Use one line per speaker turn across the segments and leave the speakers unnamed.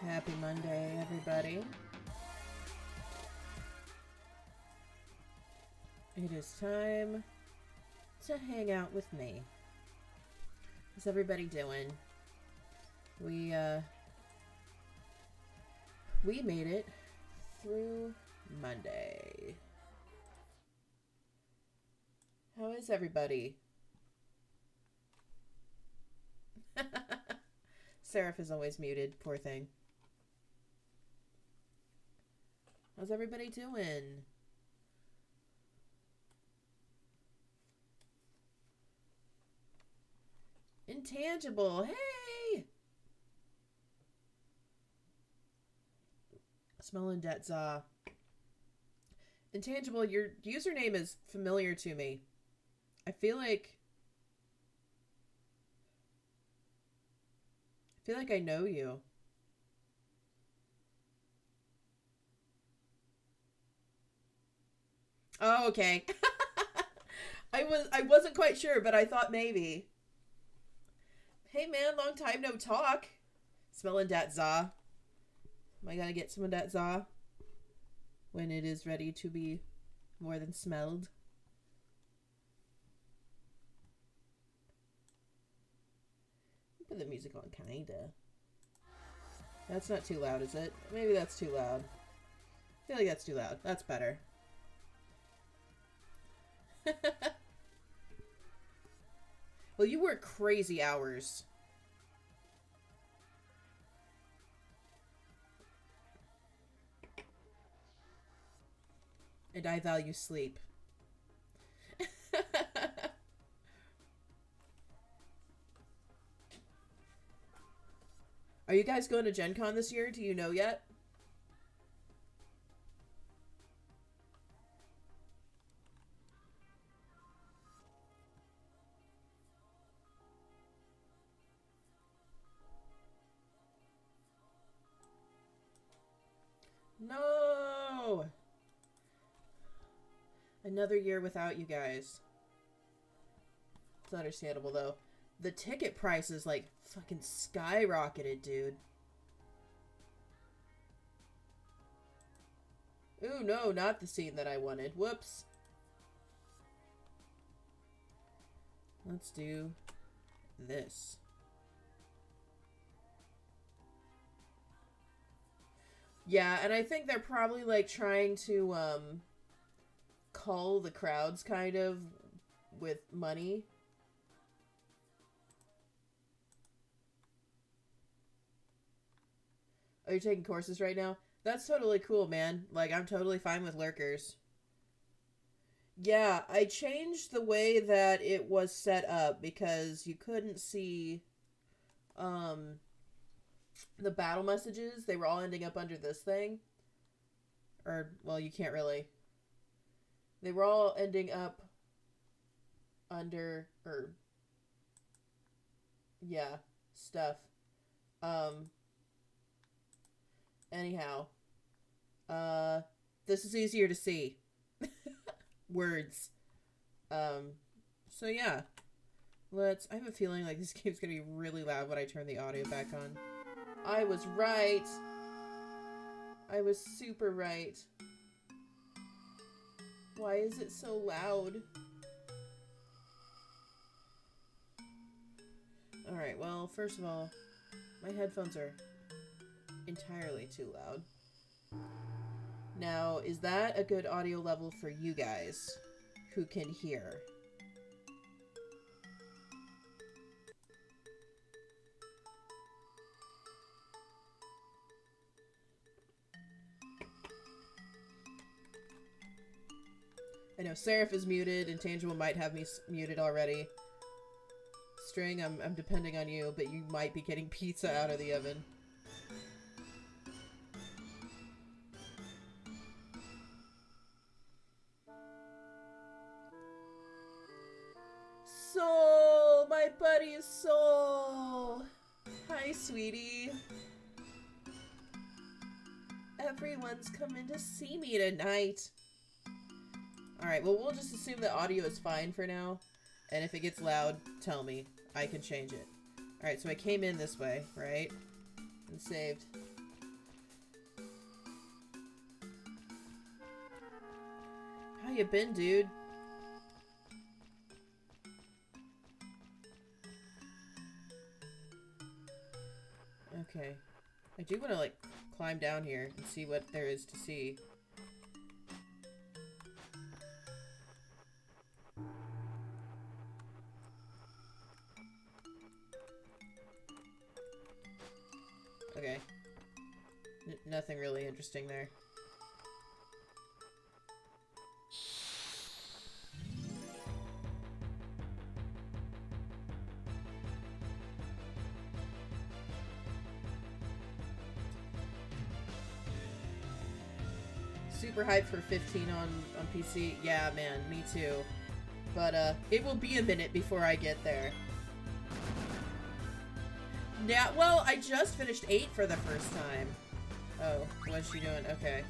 Happy Monday, everybody. It is time to hang out with me. How's everybody doing? We made it through Monday. How is everybody? Seraph is always muted, poor thing. How's everybody doing? Intangible, hey! Smelling that za. Intangible, your username is familiar to me. I feel like I know you. Oh, okay. I wasn't quite sure, but I thought maybe. Hey man, long time no talk. Smelling dat za. Am I gonna get some of that za when it is ready to be more than smelled? Put the music on, kinda. That's not too loud, is it? Maybe that's too loud. I feel like that's too loud. That's better. Well, you work crazy hours. And I value sleep. Are you guys going to Gen Con this year? Do you know yet? No! Another year without you guys. It's understandable, though. The ticket price is, like, fucking skyrocketed, dude. Ooh, no, not the scene that I wanted. Whoops. Let's do this. Yeah, and I think they're probably, like, trying to, cull the crowds, kind of, with money. Oh, you're taking courses right now? That's totally cool, man. Like, I'm totally fine with lurkers. Yeah, I changed the way that it was set up because you couldn't see, the battle messages. They were all ending up under this thing. Or, well, you can't really. They were all ending up under, or, yeah, stuff. Anyhow. This is easier to see. Words. So yeah. I have a feeling like this game's gonna be really loud when I turn the audio back on. I was right. I was super right. Why is it so loud? Alright, well, first of all, my headphones are entirely too loud. Now, is that a good audio level for you guys who can hear? I know Seraph is muted, and Tangible might have me muted already. String, I'm depending on you, but you might be getting pizza out of the oven. Soul! My buddy Soul! Hi, sweetie. Everyone's coming to see me tonight. Alright, well, we'll just assume that audio is fine for now. And if it gets loud, tell me. I can change it. Alright, so I came in this way, right? And saved. How you been, dude? Okay. I do want to, like, climb down here and see what there is to see. Okay. Nothing really interesting there. Super hyped for 15 on PC. Yeah, man, me too. But, it will be a minute before I get there. Yeah, well, I just finished 8 for the first time. Oh, what's she doing? Okay.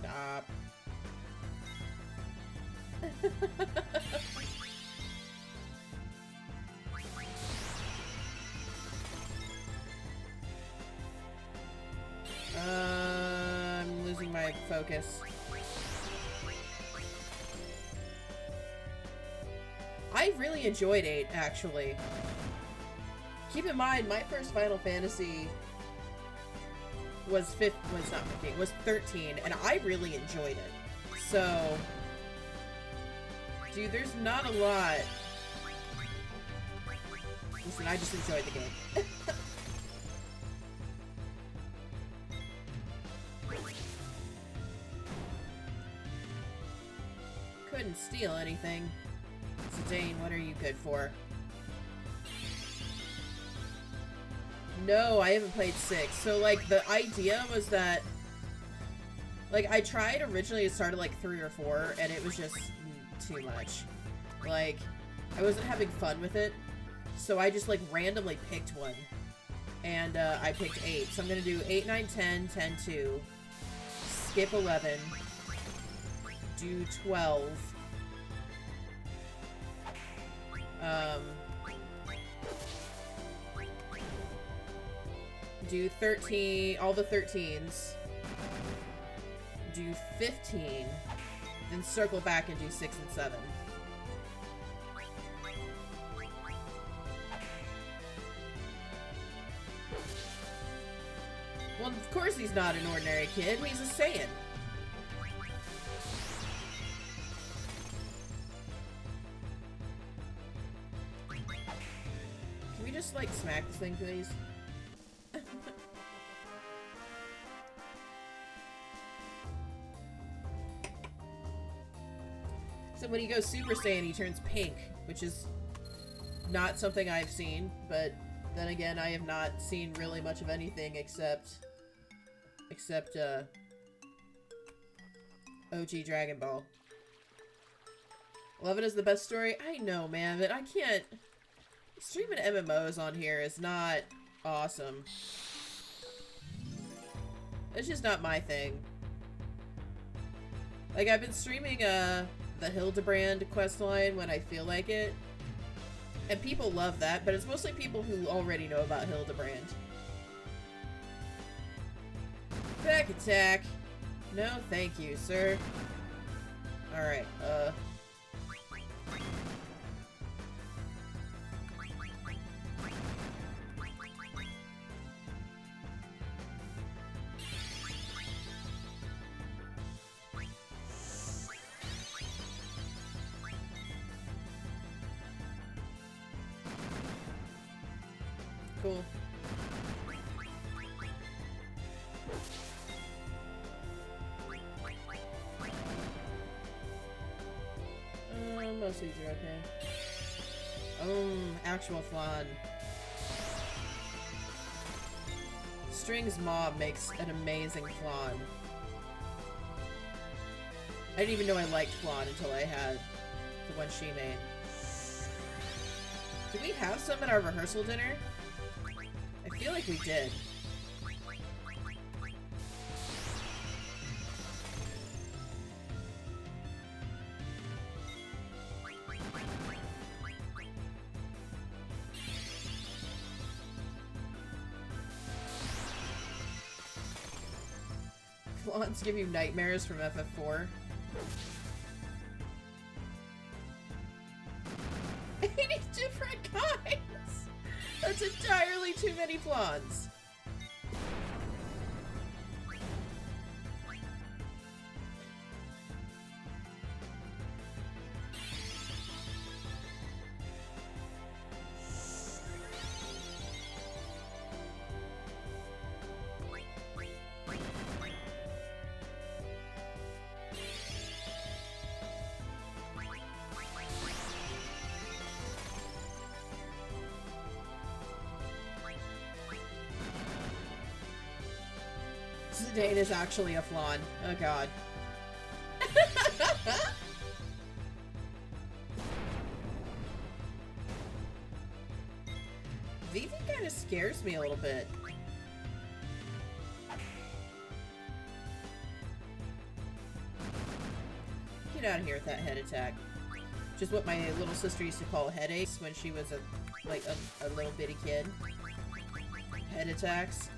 Stop. I'm losing my focus. I really enjoyed 8, actually. Keep in mind, my first Final Fantasy was 13, and I really enjoyed it. So, dude, there's not a lot. Listen, I just enjoyed the game. Couldn't steal anything. Zidane, what are you good for? No, I haven't played 6. So, like, the idea was that... Like, I tried originally to start at, like, 3 or 4, and it was just too much. Like, I wasn't having fun with it. So I just, like, randomly picked one. And, I picked 8. So I'm gonna do 8, 9, 10, 10, 2. Skip 11. Do 12. Do 13, all the 13s. Do 15, then circle back and do 6 and 7. Well, of course he's not an ordinary kid, he's a Saiyan. Can we just, like, smack this thing, please? So when he goes Super Saiyan, he turns pink, which is not something I've seen, but then again, I have not seen really much of anything except OG Dragon Ball. 11 is the best story? I know, man, but I can't... Streaming MMOs on here is not awesome. It's just not my thing. Like, I've been streaming, the Hildebrand questline when I feel like it. And people love that, but it's mostly people who already know about Hildebrand. Back attack. No, thank you, sir. Alright, cool. Most of these are okay. Actual flan. Strings Mob makes an amazing flan. I didn't even know I liked flan until I had the one she made. Did we have some at our rehearsal dinner? I feel like we did. Flans give you nightmares from FF4. 80 different kinds! That's entirely too many Flans. Zidane is actually a flan. Oh god. Vivi kind of scares me a little bit. Get out of here with that head attack. Which is what my little sister used to call headaches when she was a little bitty kid. Head attacks.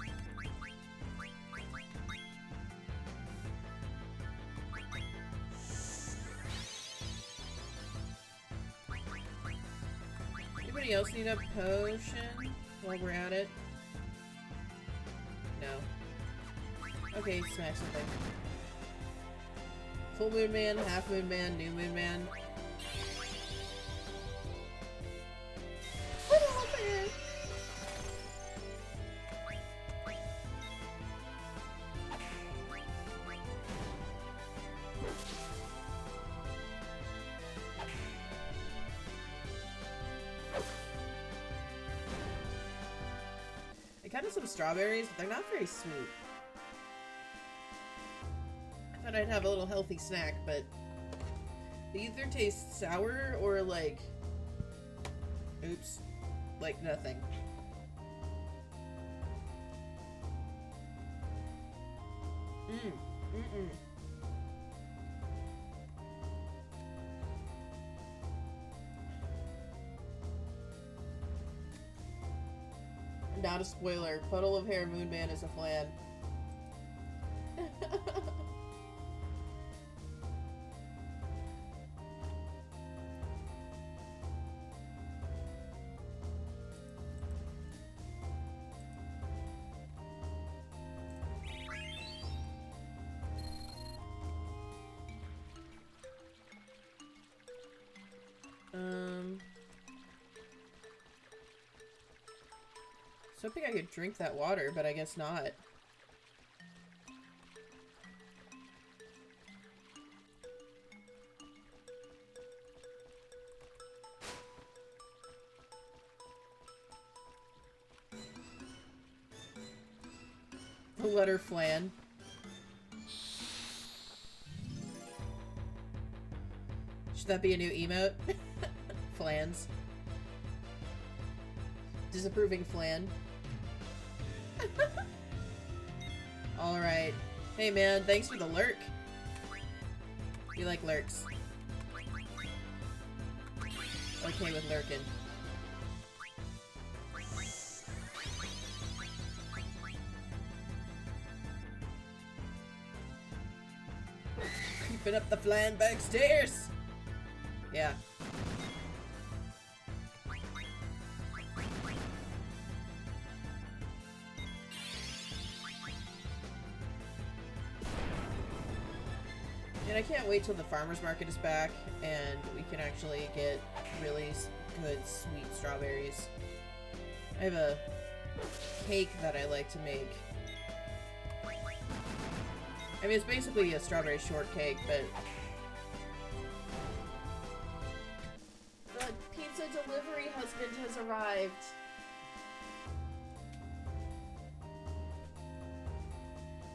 Anybody else need a potion while we're at it? No. Okay, smack something. Full Moon Man, Half Moon Man, New Moon Man. Kind of some strawberries, but they're not very sweet. I thought I'd have a little healthy snack, but they either taste sour or like, oops, like nothing. Not a spoiler. Puddle of Hair Moon Man is a flan. So I think I could drink that water, but I guess not. The letter flan. Should that be a new emote? Flans. Disapproving flan. Alright. Hey man, thanks for the lurk. You like lurks. Okay with lurking. Creeping up the flan backstairs! Yeah. And I can't wait till the farmer's market is back and we can actually get really good sweet strawberries. I have a cake that I like to make. I mean, it's basically a strawberry shortcake, but the pizza delivery husband has arrived.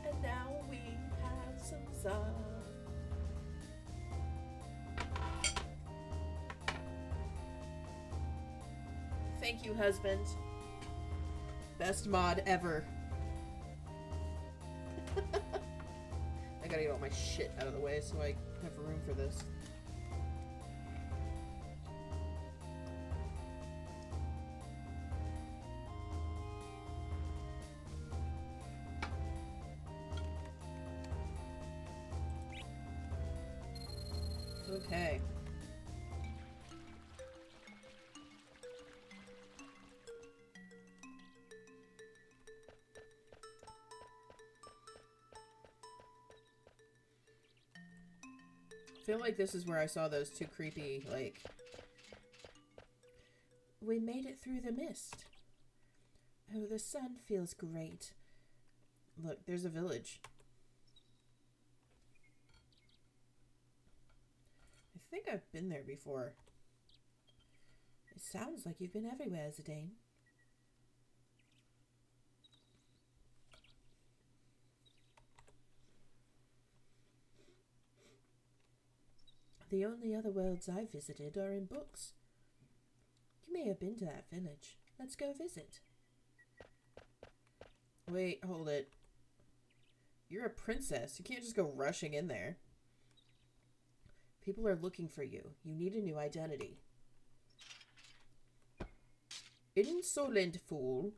And now we have some za. Thank you, husband. Best mod ever. I gotta get all my shit out of the way so I have room for this. Okay. I feel like this is where I saw those two creepy, like... We made it through the mist. Oh, the sun feels great. Look, there's a village. I think I've been there before. It sounds like you've been everywhere, Zidane. The only other worlds I've visited are in books. You may have been to that village. Let's go visit. Wait, hold it. You're a princess. You can't just go rushing in there. People are looking for you. You need a new identity. Insolent fool.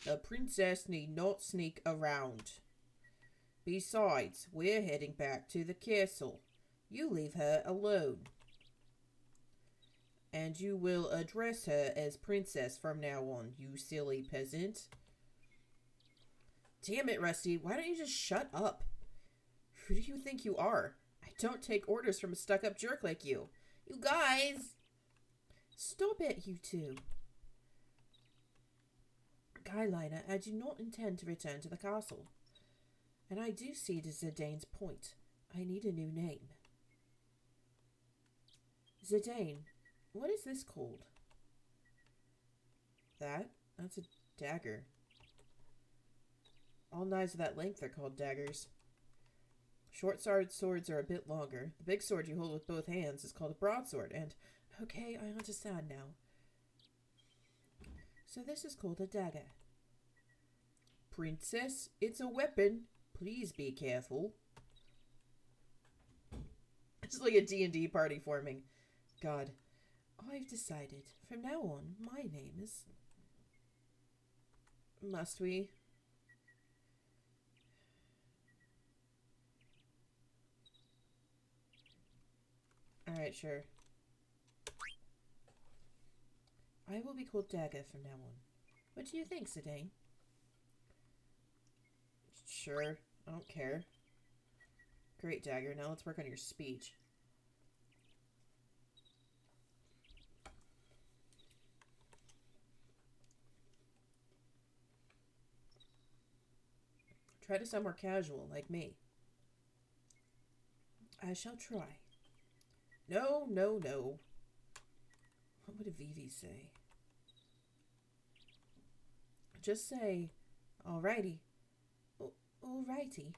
A princess need not sneak around. Besides, we're heading back to the castle. You leave her alone. And you will address her as princess from now on, you silly peasant. Damn it, Rusty. Why don't you just shut up? Who do you think you are? I don't take orders from a stuck-up jerk like you. You guys! Stop it, you two. Guyliner, I do not intend to return to the castle. And I do see to Zidane's point. I need a new name. Zidane, what is this called? That's a dagger. All knives of that length are called daggers. Short swords are a bit longer. The big sword you hold with both hands is called a broadsword, and... Okay, I understand now. So this is called a dagger. Princess, it's a weapon. Please be careful. It's like a D&D party forming. God. I've decided. From now on, my name is... Must we? Alright, sure. I will be called Dagger from now on. What do you think, Zidane? Sure. I don't care. Great, Dagger. Now let's work on your speech. Try to sound more casual, like me. I shall try. No, no, no. What would a Vivi say? Just say, alrighty. Alrighty.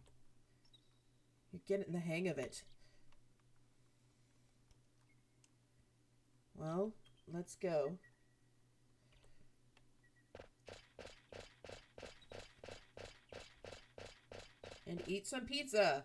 You're getting the hang of it. Well, let's go. And eat some pizza.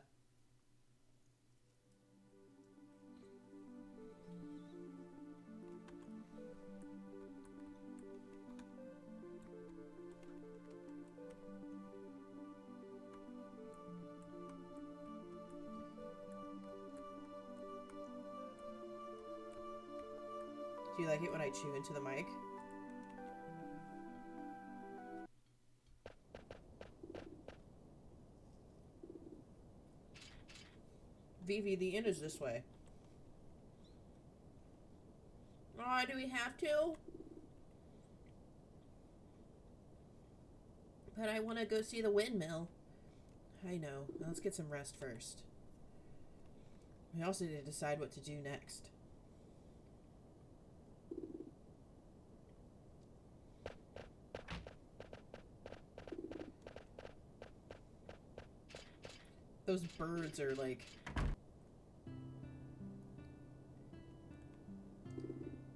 Do you like it when I chew into the mic? Vivi, the inn is this way. Oh, do we have to? But I want to go see the windmill. I know. Now let's get some rest first. We also need to decide what to do next. Those birds are like...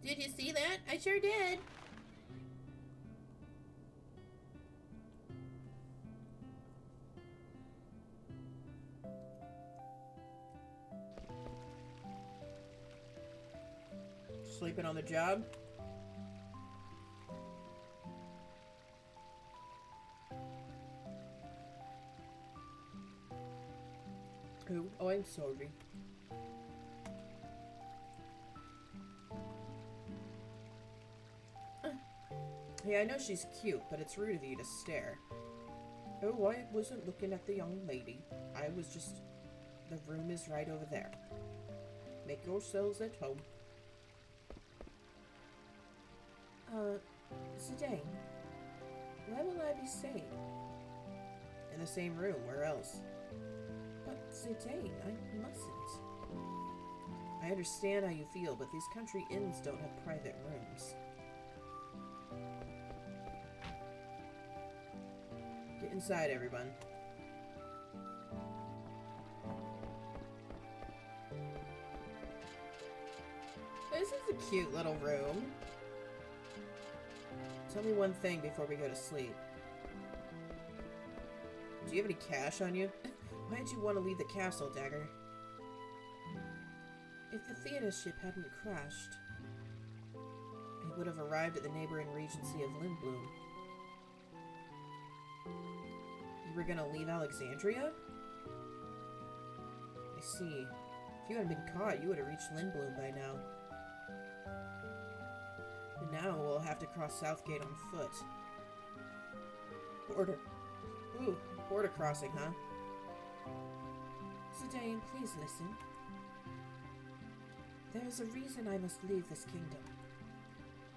Did you see that? I sure did. Sleeping on the job? Oh, I'm sorry. Hey, I know she's cute, but it's rude of you to stare. Oh, I wasn't looking at the young lady. I was just... The room is right over there. Make yourselves at home. Zidane, where will I be staying? In the same room, where else? But Zidane, I mustn't. I understand how you feel, but these country inns don't have private rooms. Get inside, everyone. This is a cute little room. Tell me one thing before we go to sleep. Do you have any cash on you? Why'd you want to leave the castle, Dagger? If the theater ship hadn't crashed, it would have arrived at the neighboring regency of Lindblum. You were gonna leave Alexandria? I see. If you hadn't been caught, you would have reached Lindblum by now. And now we'll have to cross Southgate on foot. Border crossing, huh? Zidane, please listen. There is a reason I must leave this kingdom.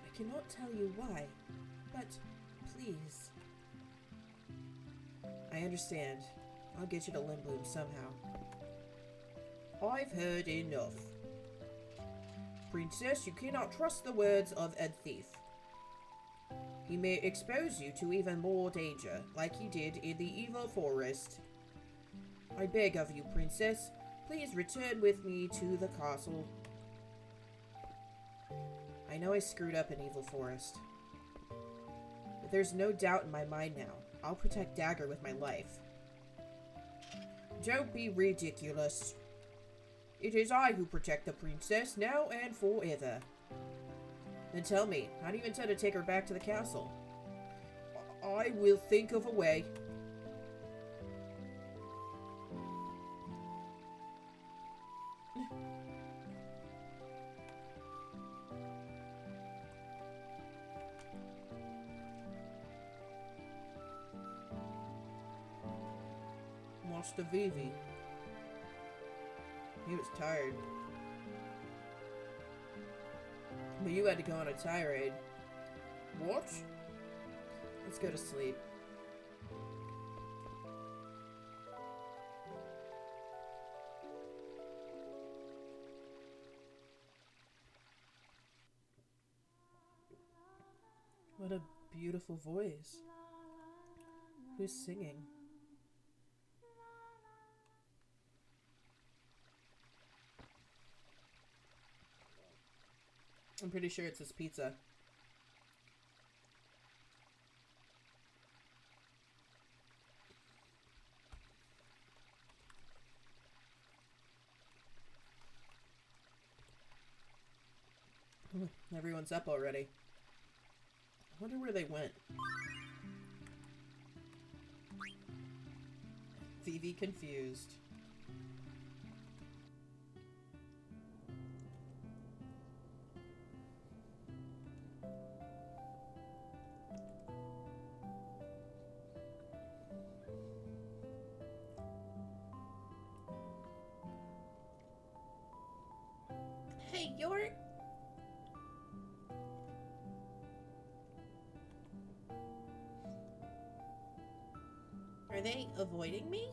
I cannot tell you why, but please. I understand. I'll get you to Lindblum somehow. I've heard enough. Princess, you cannot trust the words of a thief. He may expose you to even more danger, like he did in the evil forest. I beg of you, Princess, please return with me to the castle. I know I screwed up in Evil Forest, but there's no doubt in my mind now. I'll protect Dagger with my life. Don't be ridiculous. It is I who protect the princess, now and forever. Then tell me, how do you intend to take her back to the castle? I will think of a way. Master Vivi. He was tired. But you had to go on a tirade. What? Let's go to sleep. What a beautiful voice. Who's singing? I'm pretty sure it's his pizza. Everyone's up already. I wonder where they went. Vivi confused. Hey, you're... Are they avoiding me?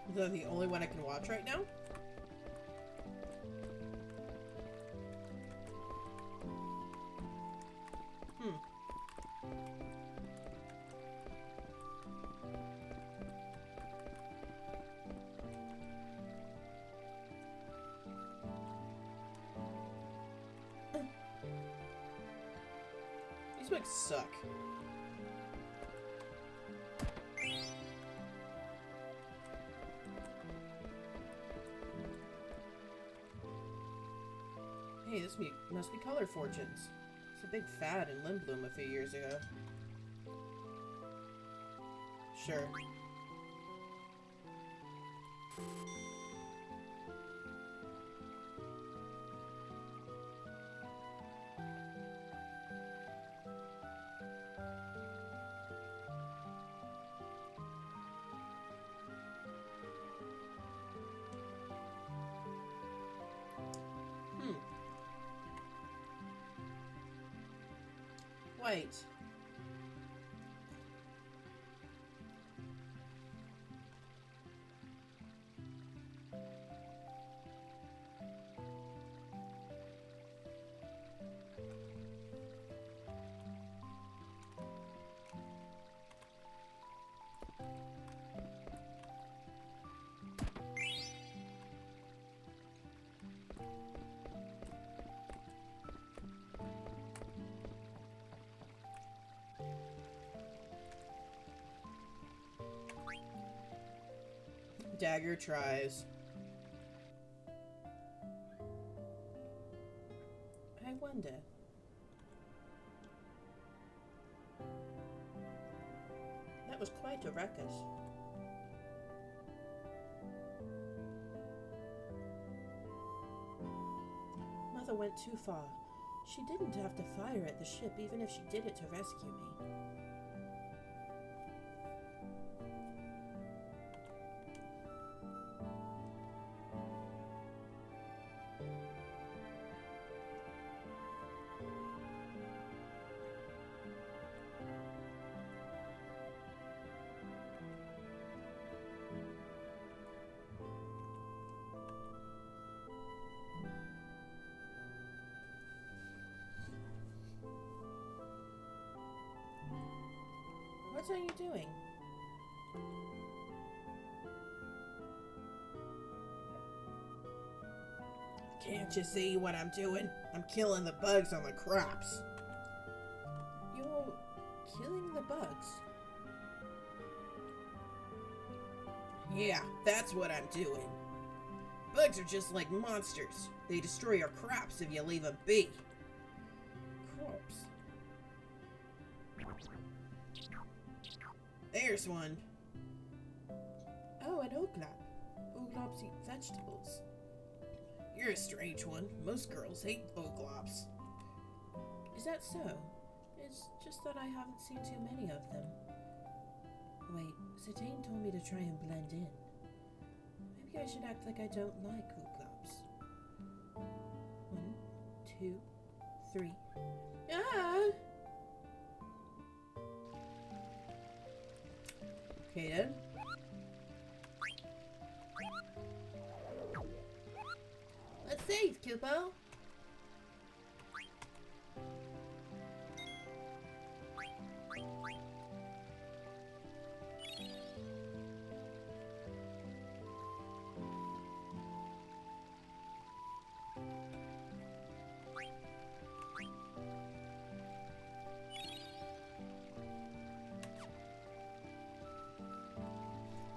Is that the only one I can watch right now? These books suck. Hey, Hey, this must be Color Fortunes. It's a big fad in Lindblom a few years ago. Sure. White. Dagger tries. I wonder. That was quite a ruckus. Mother went too far. She didn't have to fire at the ship even if she did it to rescue me. What are you doing? Can't you see what I'm doing? I'm killing the bugs on the crops. You're killing the bugs? Yeah, that's what I'm doing. Bugs are just like monsters. They destroy your crops if you leave them be. Crops? There's one. Oh, an oglop. Oglops eat vegetables. You're a strange one. Most girls hate oglops. Is that so? It's just that I haven't seen too many of them. Wait, Satine told me to try and blend in. Maybe I should act like I don't like oglops. 1, 2, 3. Ah! Okay then. Let's save, Kupo.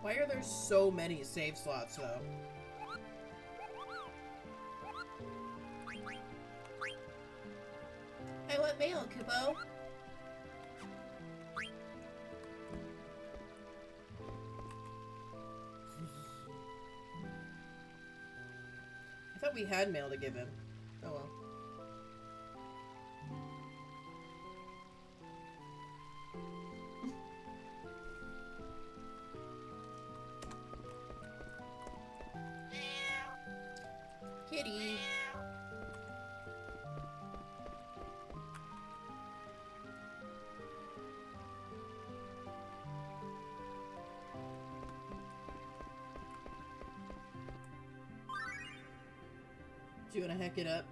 Why are there so many save slots, though? I want mail, Kupo. I thought we had mail to give him. Oh well. Kitty. Do you want to heck it up?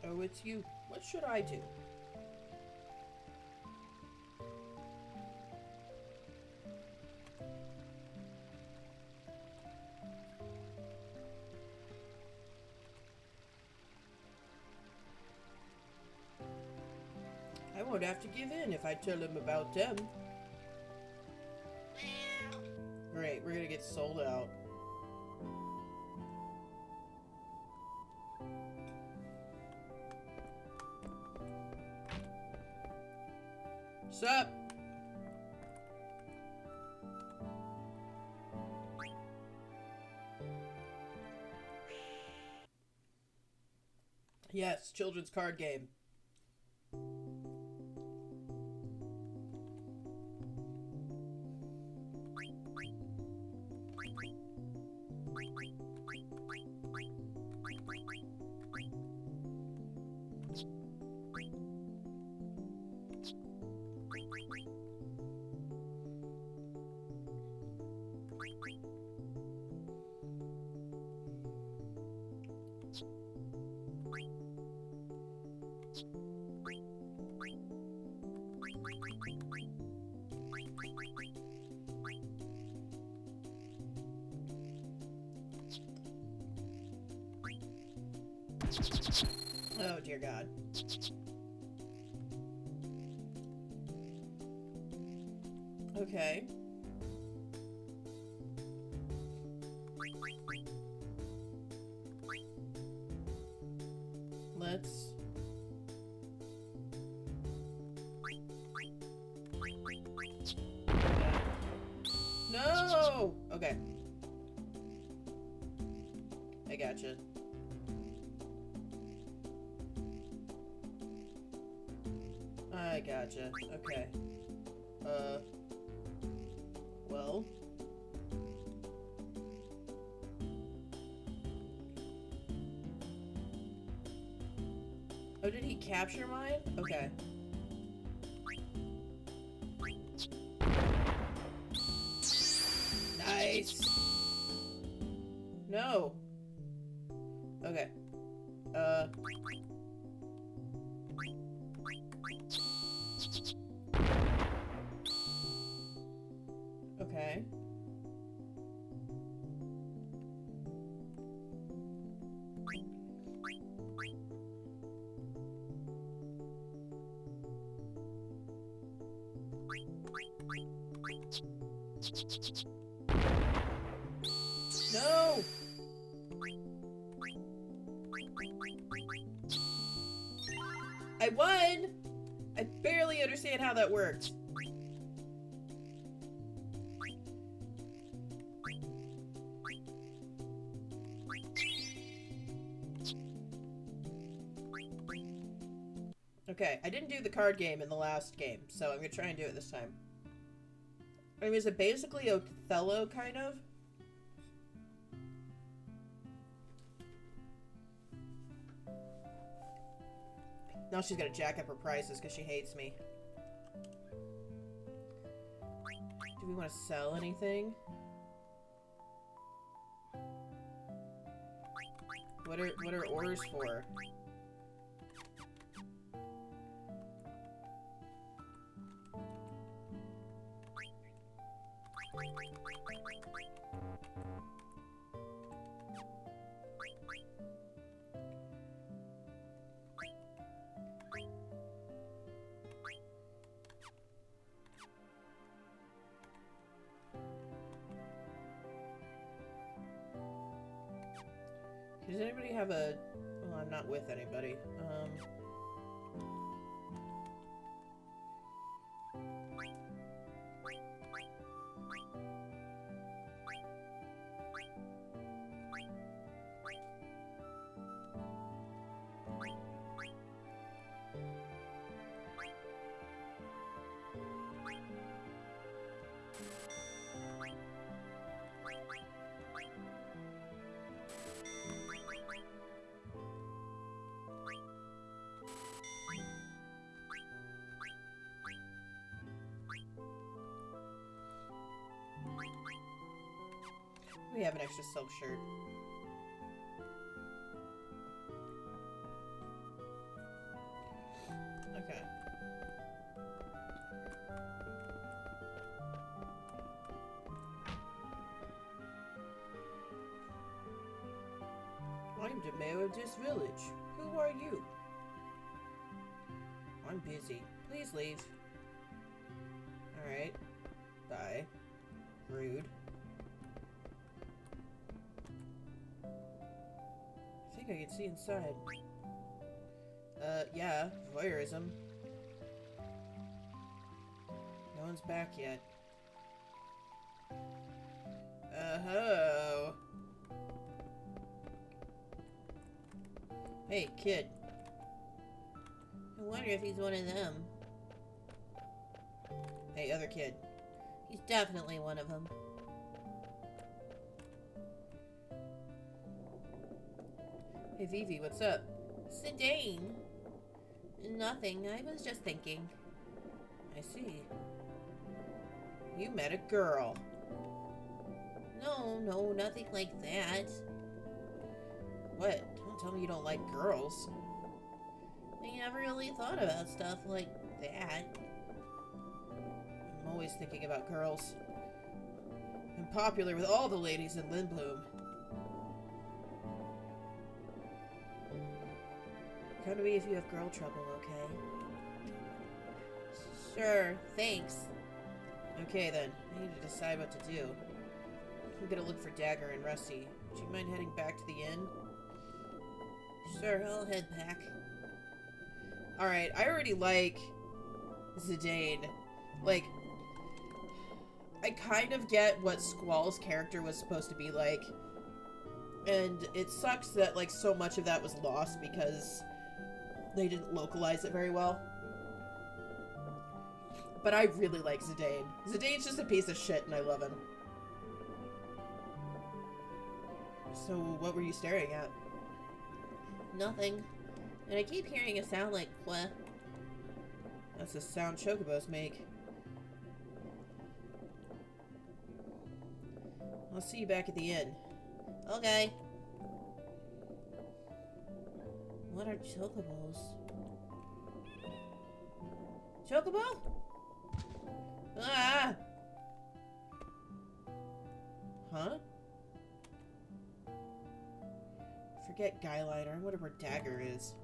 Oh, it's you. What should I do? won't have to give in if I tell him about them. Great, we're gonna get sold out. Sup? Yes, children's card game. Oh, dear God. Okay. Let's... No! Okay. I gotcha. I gotcha. Okay. Well. Oh, did he capture mine? Okay. Nice! No! Okay. Okay. No! I won! I barely understand how that worked. Okay, I didn't do the card game in the last game, so I'm gonna try and do it this time. I mean, is it basically Othello, kind of? Now she's gonna jack up her prices because she hates me. Do we want to sell anything? What are orders for? Does anybody have a... Well, I'm not with anybody. We have an extra silk shirt. Okay. I'm the mayor of this village. Who are you? I'm busy. Please leave. Alright. Bye. Rude. I think I can see inside. Yeah. Voyeurism. No one's back yet. Oh. Hey, kid. I wonder if he's one of them. Hey, other kid. He's definitely one of them. Hey, Vivi, what's up? Zidane. Nothing. I was just thinking. I see. You met a girl. No, nothing like that. What? Don't tell me you don't like girls. I never really thought about stuff like that. I'm always thinking about girls. I'm popular with all the ladies in Lindblom. Come to me if you have girl trouble, okay? Sure, thanks. Okay then, I need to decide what to do. I'm gonna look for Dagger and Rusty. Would you mind heading back to the inn? Sure, I'll head back. Alright, I already like Zidane. Like, I kind of get what Squall's character was supposed to be like. And it sucks that, like, so much of that was lost because they didn't localize it very well. But I really like Zidane. Zidane's just a piece of shit and I love him. So, what were you staring at? Nothing. And I keep hearing a sound like quah. That's the sound chocobos make. I'll see you back at the inn. Okay. What are chocobos? Chocobo? Ah! Huh? Forget Guyliner. I wonder where Dagger is.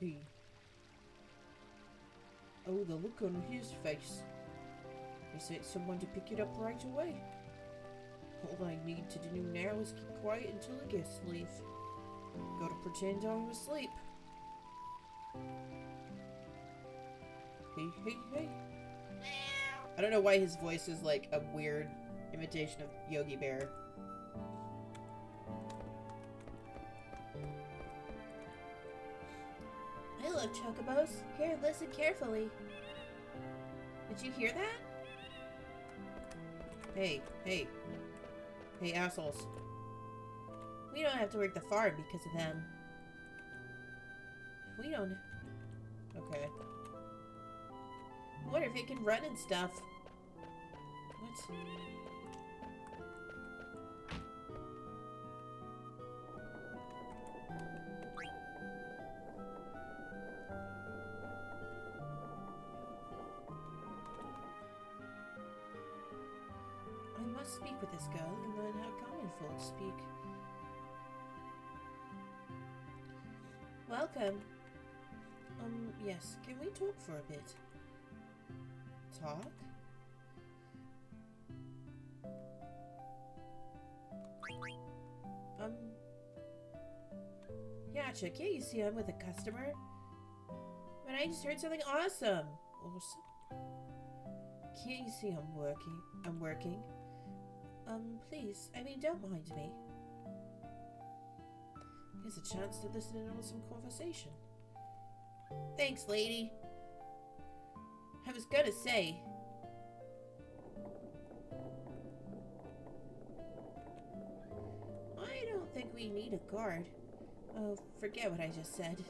He. Oh, the look on his face. He sent someone to pick it up right away. All I need to do now is keep quiet until the guests leave. Gotta pretend I'm asleep. Hey. I don't know why his voice is like a weird imitation of Yogi Bear. I love chocobos. Here, listen carefully. Did you hear that? Hey, assholes. We don't have to work the farm because of them. We don't... Okay. I wonder if it can run and stuff. What? I must speak with this girl and learn how common folk speak. Welcome. Yes, can we talk for a bit? Talk? Gotcha, can't you see I'm with a customer? But I just heard something awesome. Awesome? Can't you see I'm working? Please, don't mind me. Here's a chance to listen in on some conversation. Thanks, lady. I was gonna say. I don't think we need a guard. Oh, forget what I just said.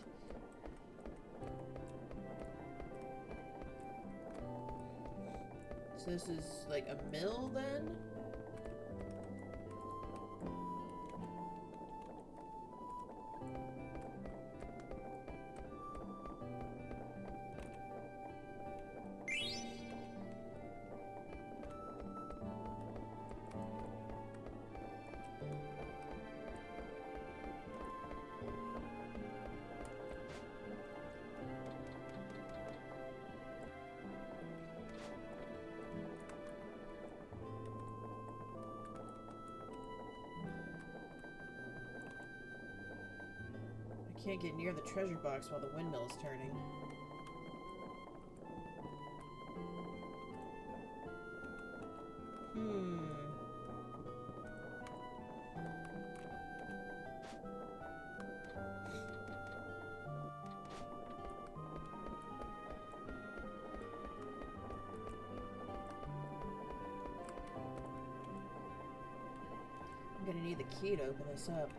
So this is like a mill then? Can't get near the treasure box while the windmill is turning. I'm gonna need the key to open this up.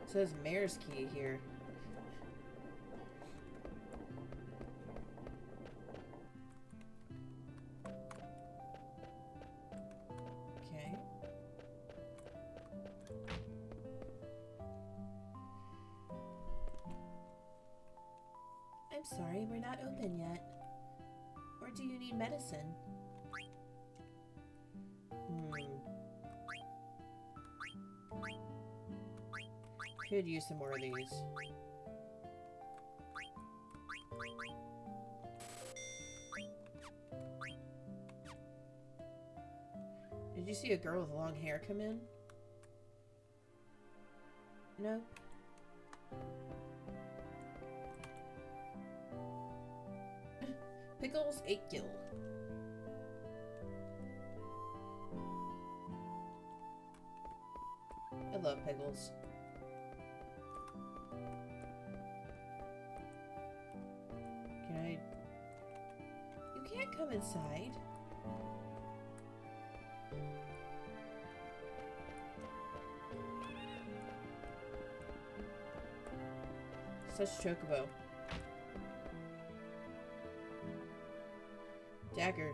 It says mayor's key here. Okay. I'm sorry, we're not open yet. Or do you need medicine? Could use some more of these. Did you see a girl with long hair come in? No? Pickles 8 gil. I love pickles. Can I... You can't come inside. Such chocobo. Dagger.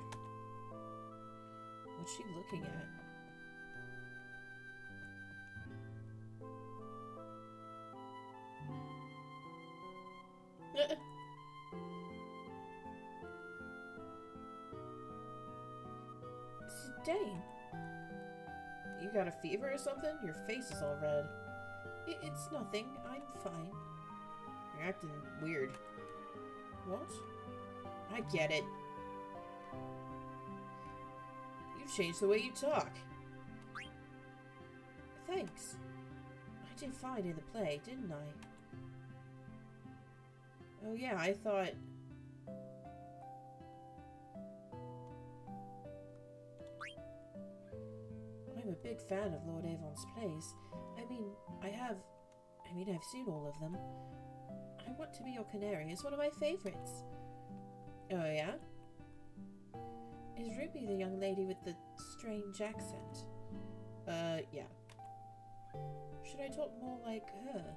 What's she looking at? Dane, you got a fever or something? Your face is all red. It's nothing. I'm fine. You're acting weird. What? I get it. You've changed the way you talk. Thanks. I did fine in the play, didn't I? Oh yeah, I thought... I'm a big fan of Lord Avon's plays. I've seen all of them. I Want to Be Your Canary is one of my favorites. Oh yeah? Is Ruby the young lady with the strange accent? Yeah. Should I talk more like her?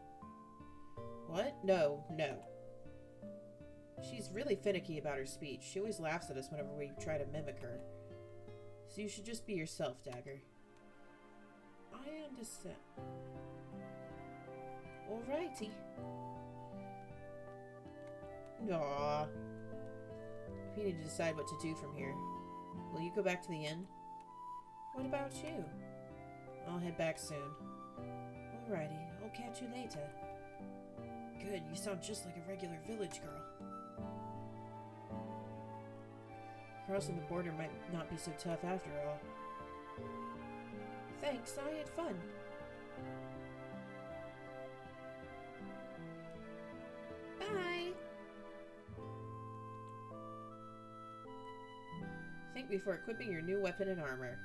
What? No. She's really finicky about her speech. She always laughs at us whenever we try to mimic her. So you should just be yourself, Dagger. I understand. Alrighty. Aww. We need to decide what to do from here. Will you go back to the inn? What about you? I'll head back soon. Alrighty, I'll catch you later. Good, you sound just like a regular village girl. Crossing the border might not be so tough after all. Thanks, I had fun. Bye! Think before equipping your new weapon and armor.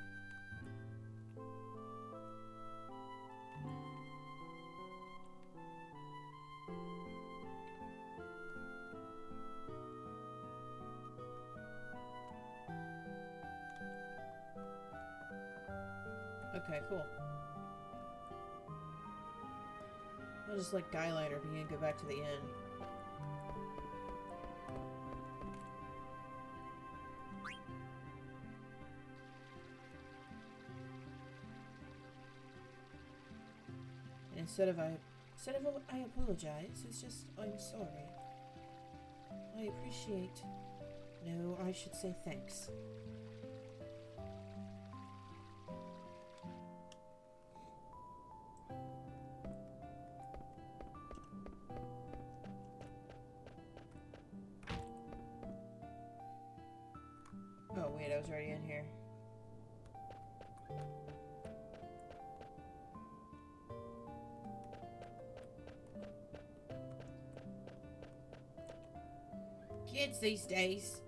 Okay, cool. I'll just let Guyliner be and go back to the inn. And instead of I apologize, it's just I'm sorry. I appreciate... No, I should say thanks. Oh wait, I was already in here. kids these days.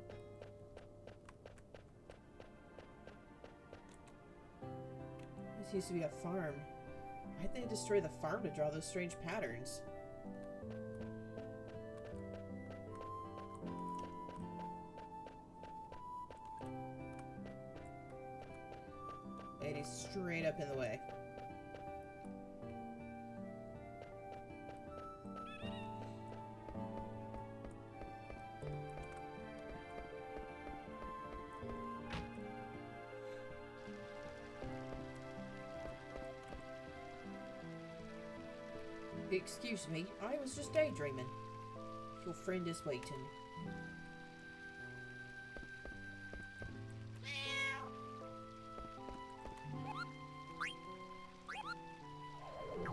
This used to be a farm. Why'd they destroy the farm to draw those strange patterns? Lady's straight up in the way. Excuse me, I was just daydreaming. Your friend is waiting.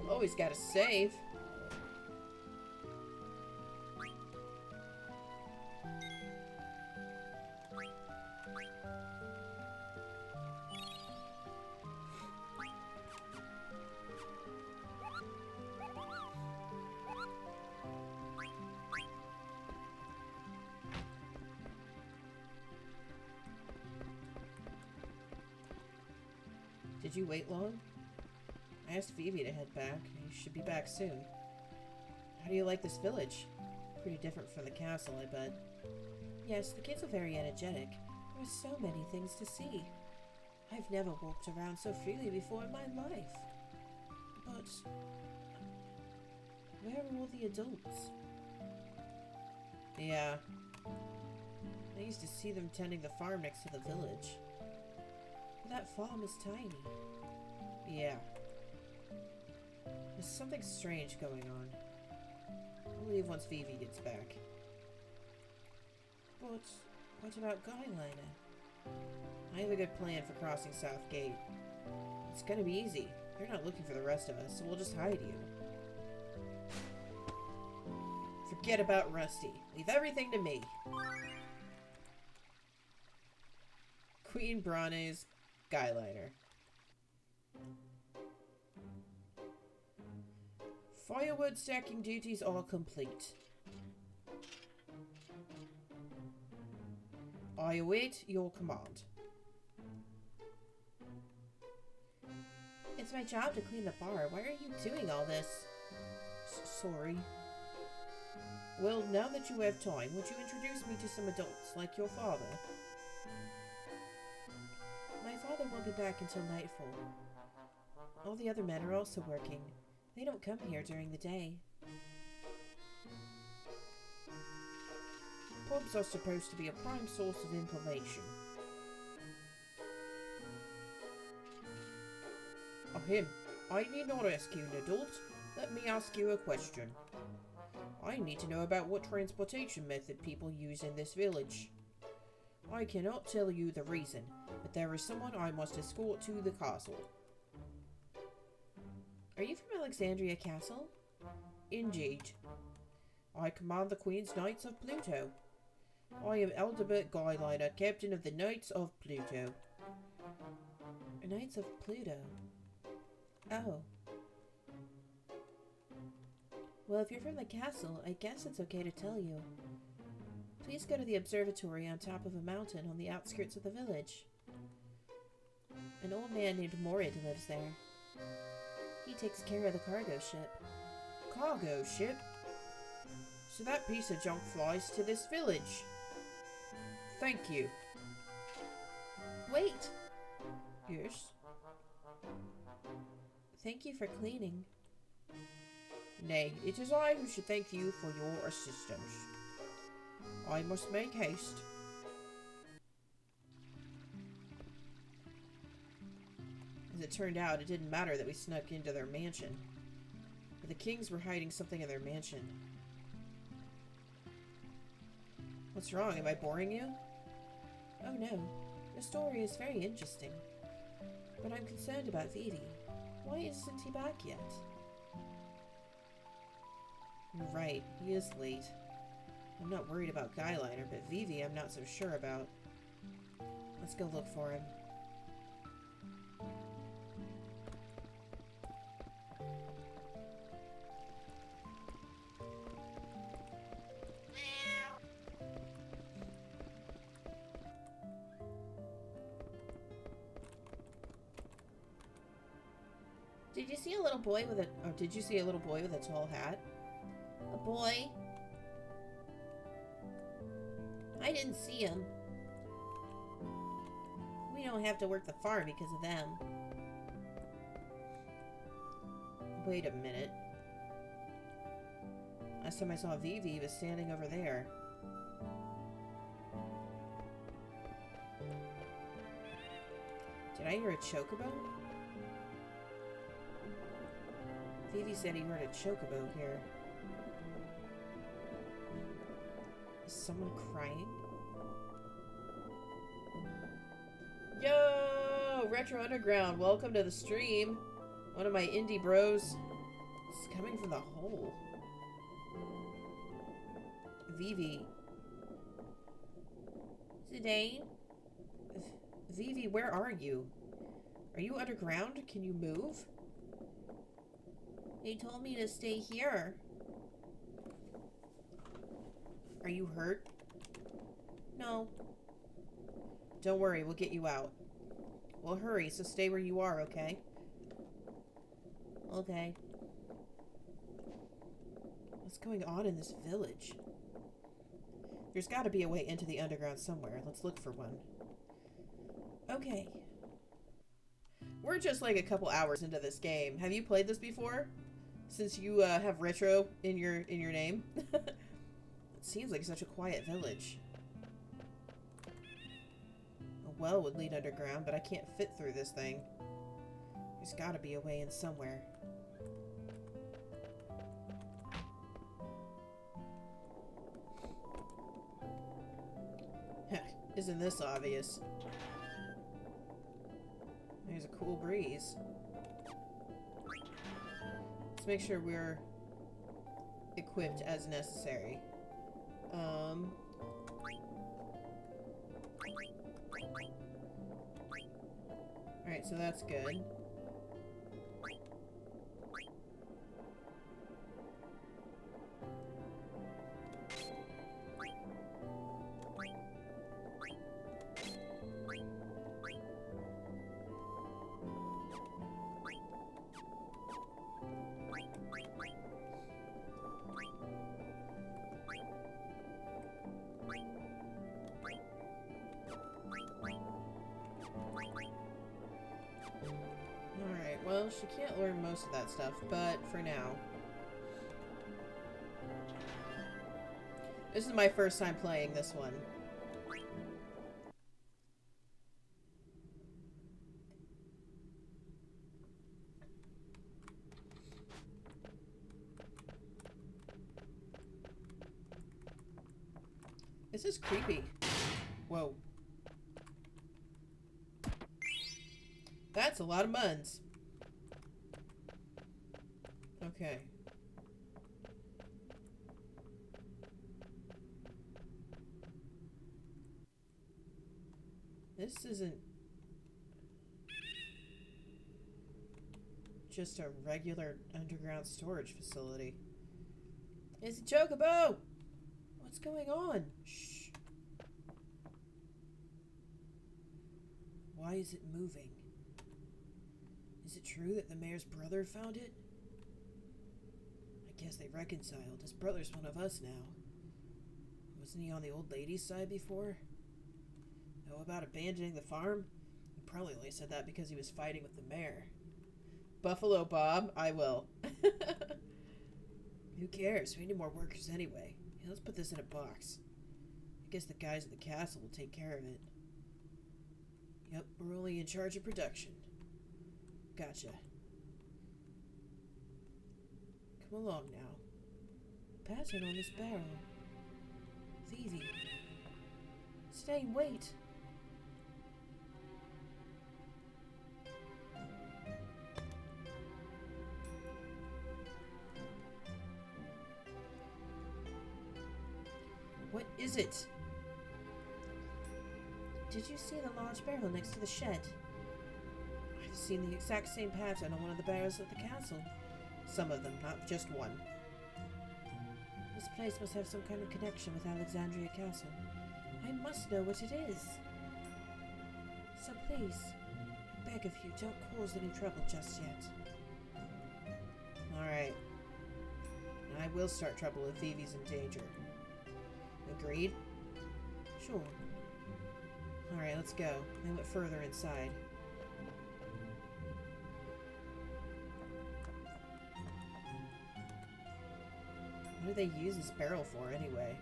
Always gotta save. Did you wait long? I asked Vivi to head back. You should be back soon. How do you like this village? Pretty different from the castle, I bet. Yes, the kids are very energetic. There are so many things to see. I've never walked around so freely before in my life. But where are all the adults? Yeah. I used to see them tending the farm next to the village. That farm is tiny. Yeah. There's something strange going on. I'll leave once Vivi gets back. But what about Guyliner? I have a good plan for crossing South Gate. It's gonna be easy. They're not looking for the rest of us, so we'll just hide you. Forget about Rusty. Leave everything to me. Queen Branne's Guyliner. Firewood stacking duties are complete. I await your command. It's my job to clean the bar. Why are you doing all this? Sorry. Well, now that you have time, would you introduce me to some adults, like your father? My father won't be back until nightfall. All the other men are also working. They don't come here during the day. Pubs are supposed to be a prime source of information. Ahem. I need not ask you, an adult. Let me ask you a question. I need to know about what transportation method people use in this village. I cannot tell you the reason, but there is someone I must escort to the castle. Are you from Alexandria Castle? Indeed. I command the Queen's Knights of Pluto. I am Eldebert Guyliner, Captain of the Knights of Pluto. Knights of Pluto? Oh. Well, if you're from the castle, I guess it's okay to tell you. Please go to the observatory on top of a mountain on the outskirts of the village. An old man named Morid lives there. He takes care of the cargo ship. Cargo ship? So that piece of junk flies to this village. Thank you. Wait! Yes? Thank you for cleaning. Nay, it is I who should thank you for your assistance. I must make haste. As it turned out, it didn't matter that we snuck into their mansion. But the kings were hiding something in their mansion. What's wrong? Am I boring you? Oh no. The story is very interesting. But I'm concerned about Vivi. Why isn't he back yet? You're right. He is late. I'm not worried about Guyliner, but Vivi I'm not so sure about. Let's go look for him. Did you see a little boy with a... Or did you see a little boy with a tall hat? A boy? I didn't see him. We don't have to work the farm because of them. Wait a minute. Last time I saw Vivi, he was standing over there. Did I hear a chocobo? Vivi said he heard a chocobo here. Is someone crying? Yo! Retro Underground, welcome to the stream. One of my indie bros is coming from the hole. Vivi. Zidane? Vivi, where are you? Are you underground? Can you move? They told me to stay here. Are you hurt? No. Don't worry, we'll get you out. Well, hurry, so stay where you are, okay? Okay. What's going on in this village? There's got to be a way into the underground somewhere. Let's look for one. Okay. We're just like a couple hours into this game. Have you played this before? Since you have retro in your name? It seems like such a quiet village. A well would lead underground, but I can't fit through this thing. There's got to be a way in somewhere. Isn't this obvious? There's a cool breeze. Let's make sure we're equipped as necessary. Alright, so that's good. Well, she can't learn most of that stuff, but for now. This is my first time playing this one. This is creepy. Whoa. That's a lot of muns. Okay. This isn't just a regular underground storage facility. It's a chocobo! What's going on? Shh. Why is it moving? Is it true that the mayor's brother found it? I guess they reconciled. His brother's one of us now. Wasn't he on the old lady's side before? Know about abandoning the farm? He probably only said that because he was fighting with the mayor. Buffalo Bob, I will. Who cares? We need more workers anyway. Yeah, let's put this in a box. I guess the guys at the castle will take care of it. Yep, we're only in charge of production. Gotcha. Come along now. Pattern on this barrel. Vivi. Stay, wait. What is it? Did you see the large barrel next to the shed? I've seen the exact same pattern on one of the barrels at the castle. Some of them, not just one. This place must have some kind of connection with Alexandria Castle. I must know what it is. So please, I beg of you, don't cause any trouble just yet. Alright. I will start trouble if Vivi's in danger. Agreed? Sure. Alright, let's go. They went further inside. What do they use this barrel for, anyway?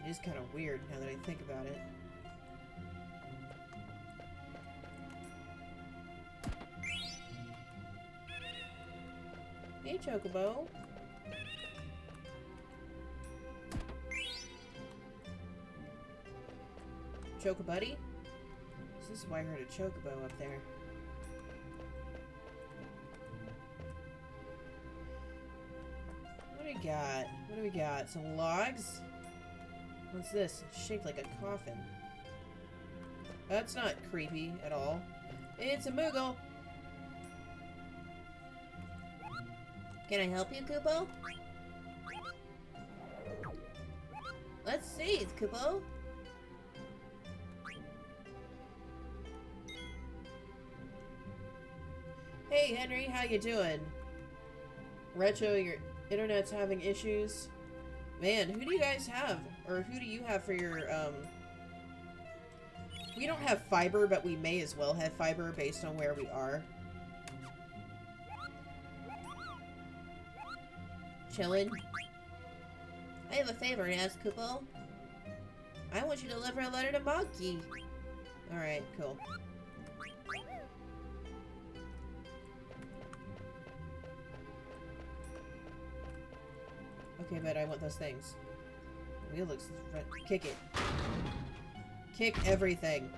It is kind of weird, now that I think about it. Hey, Chocobo. Chocobuddy? This is why I heard a Chocobo up there. What do we got? What do we got? Some logs? What's this? It's shaped like a coffin. That's not creepy at all. It's a Moogle! Can I help you, Kupo? Let's see, it's Kupo. Hey, Henry, how you doing? Retro, your internet's having issues. Man, who do you guys have? Or who do you have for your, We don't have fiber, but we may as well have fiber based on where we are. Chillin'. I have a favor to ask, Kupo. I want you to deliver a letter to Monkey. Alright, cool. Okay, but I want those things. Wheel looks... Kick it. Kick everything.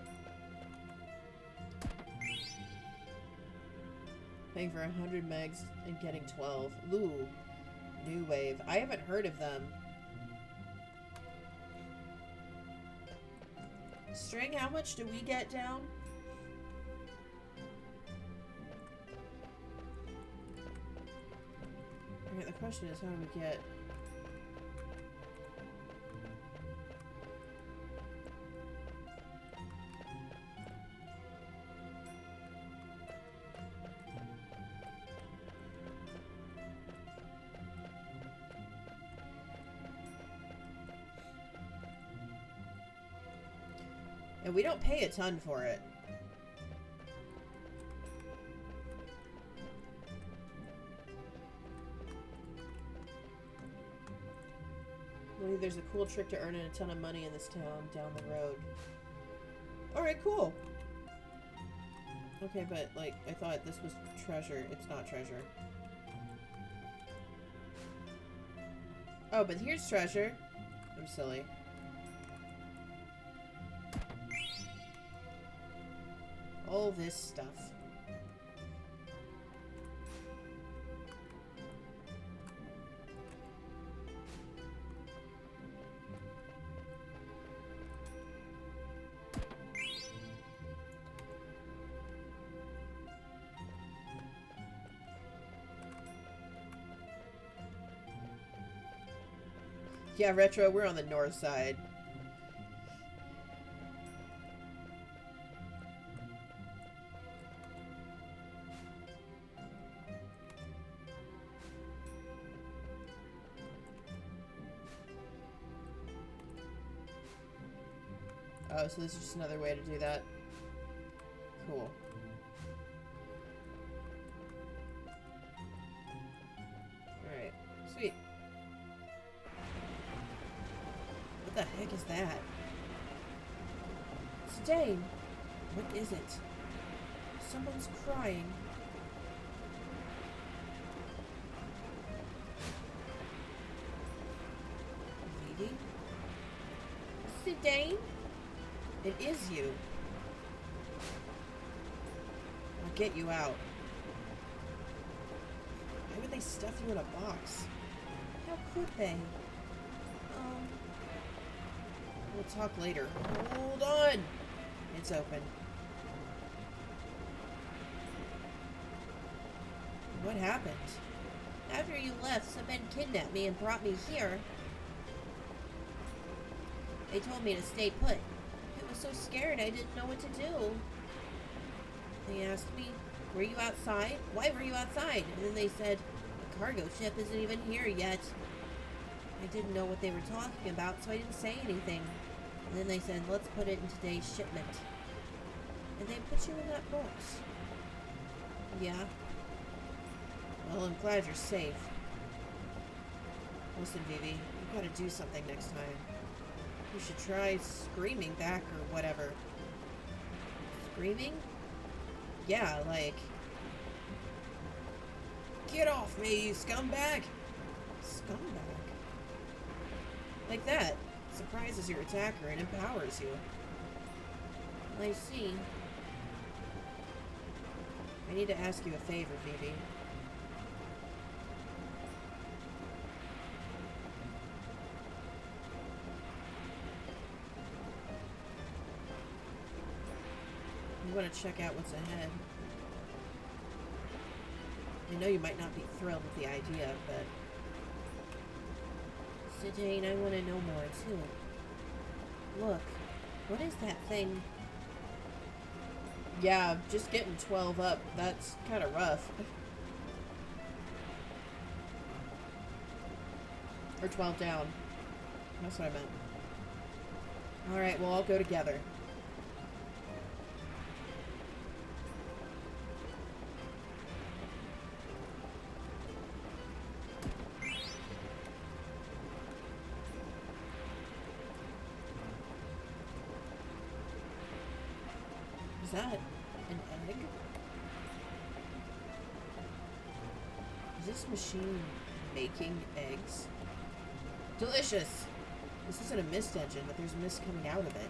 Paying for 100 megs and getting 12. Ooh. New Wave. I haven't heard of them. String, how much do we get down? Alright, the question is, how do we get... And we don't pay a ton for it. Maybe there's a cool trick to earning a ton of money in this town down the road. Alright, cool. Okay, but, like, I thought this was treasure. It's not treasure. Oh, but here's treasure. I'm silly. All this stuff. Yeah, Retro, we're on the north side. Oh, so this is just another way to do that. Cool. Alright, sweet. What the heck is that? It's Dane. What is it? Someone's crying. Lady? Is it Dane? It is you. I'll get you out. Why would they stuff you in a box? How could they? We'll talk later. Hold on! It's open. What happened? After you left, some men kidnapped me and brought me here. They told me to stay put. I was so scared I didn't know what to do. They asked me, were you outside? Why were you outside? And then they said, a cargo ship isn't even here yet. I didn't know what they were talking about, so I didn't say anything. And then they said, let's put it in today's shipment. And they put you in that box. Yeah. Well, I'm glad you're safe. Listen, Vivi, you've got to do something next time. You should try screaming back or whatever. Screaming? Yeah, like... Get off me, you scumbag! Scumbag? Like that. Surprises your attacker and empowers you. I see. I need to ask you a favor, Vivi. You want to check out what's ahead. I know you might not be thrilled with the idea, but... Jane, I want to know more, too. Look, what is that thing? Yeah, just getting 12 up. That's kind of rough. Or 12 down. That's what I meant. Alright, we'll all go together. Is that an egg? Is this machine making eggs? Delicious! This isn't a mist engine, but there's mist coming out of it.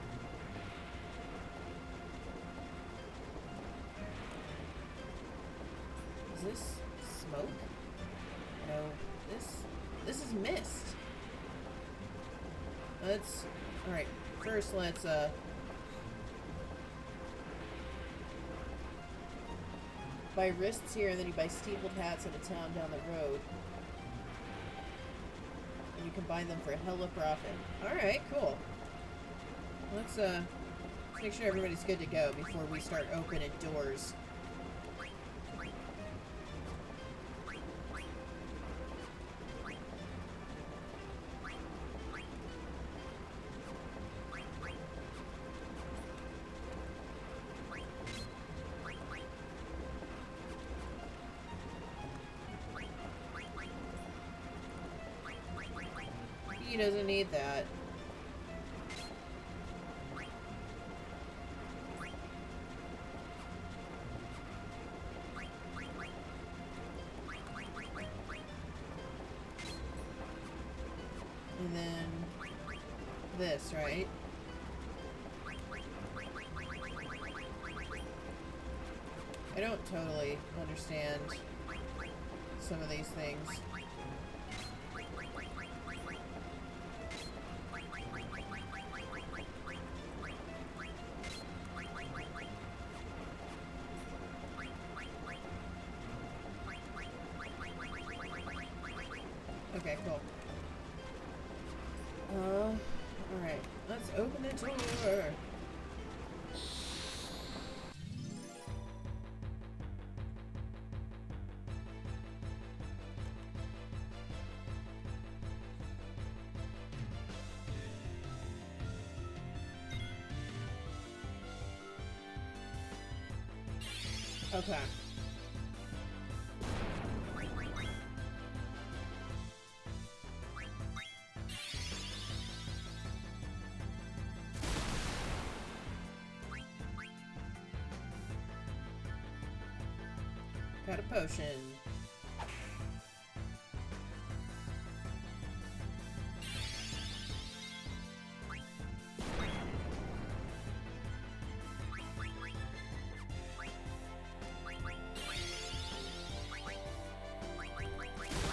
Is this smoke? No. This is mist. Let's... Alright, first let's, buy wrists here, and then you buy steepled hats at a town down the road. And you combine them for a hella profit. Alright, cool. Let's make sure everybody's good to go before we start opening doors. He doesn't need that. And then this, right? I don't totally understand some of these things. Okay, cool. Alright. Let's open the door. Okay. Got a potion.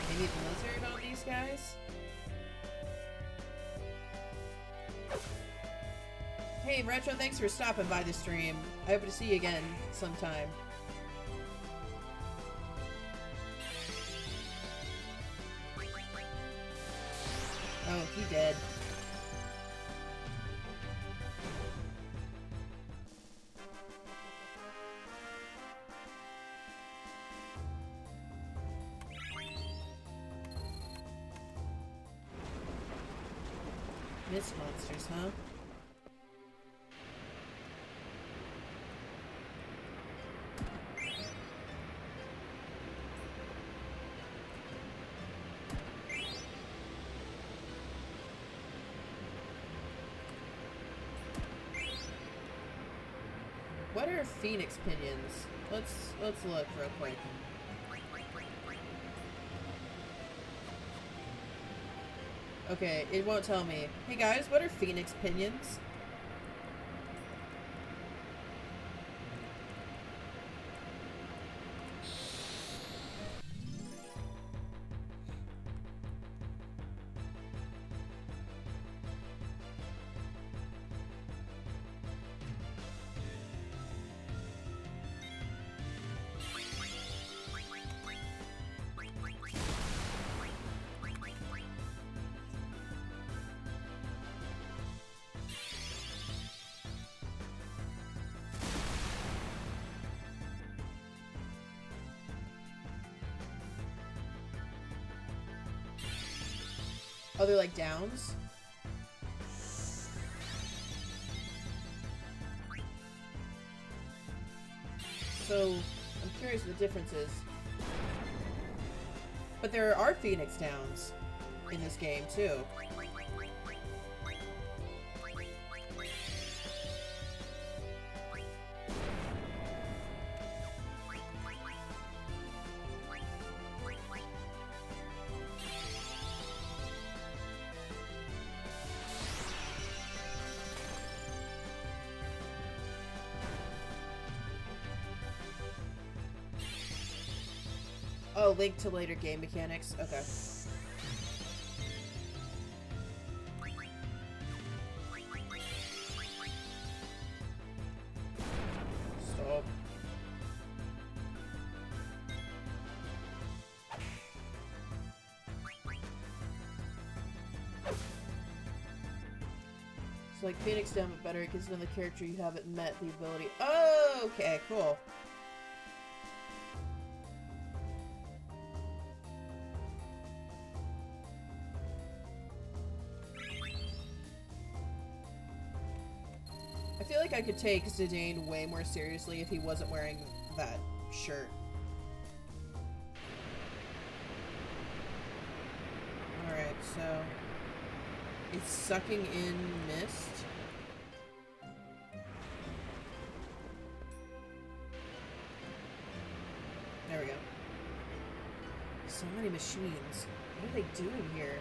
Maybe blizzard on these guys? Hey Retro, thanks for stopping by the stream. I hope to see you again sometime. Oh, he did. Mist monsters, huh? What are phoenix pinions? Let's look real quick. Okay, it won't tell me. Hey guys, what are phoenix pinions? Oh, they're like downs? So, I'm curious what the difference is. But there are Phoenix Downs in this game, too. Oh, link to later game mechanics? Okay. Stop. It's like Phoenix Down, but better because another character you haven't met the ability. Oh, okay, cool. I feel like I could take Zidane way more seriously if he wasn't wearing that shirt. Alright, so... it's sucking in mist. There we go. So many machines. What are they doing here?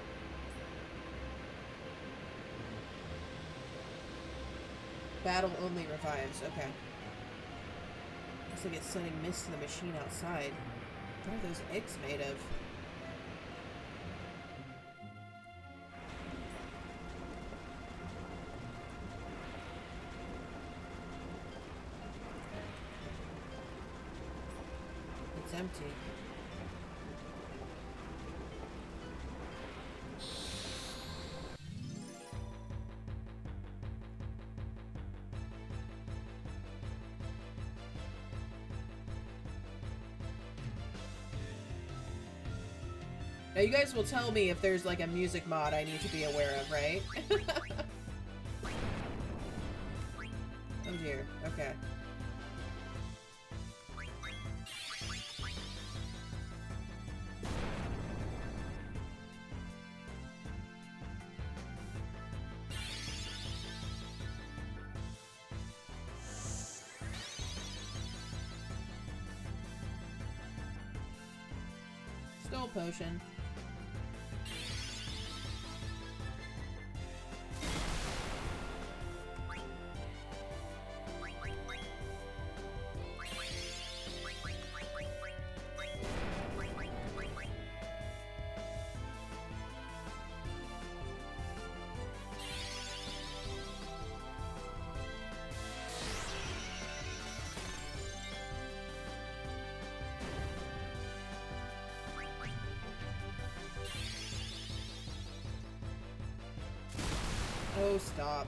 Battle only revives. Okay. Looks like it's sending mist to the machine outside. What are those eggs made of? It's empty. Now you guys will tell me if there's like a music mod I need to be aware of, right? Oh dear, okay. Stole potion. Oh, stop.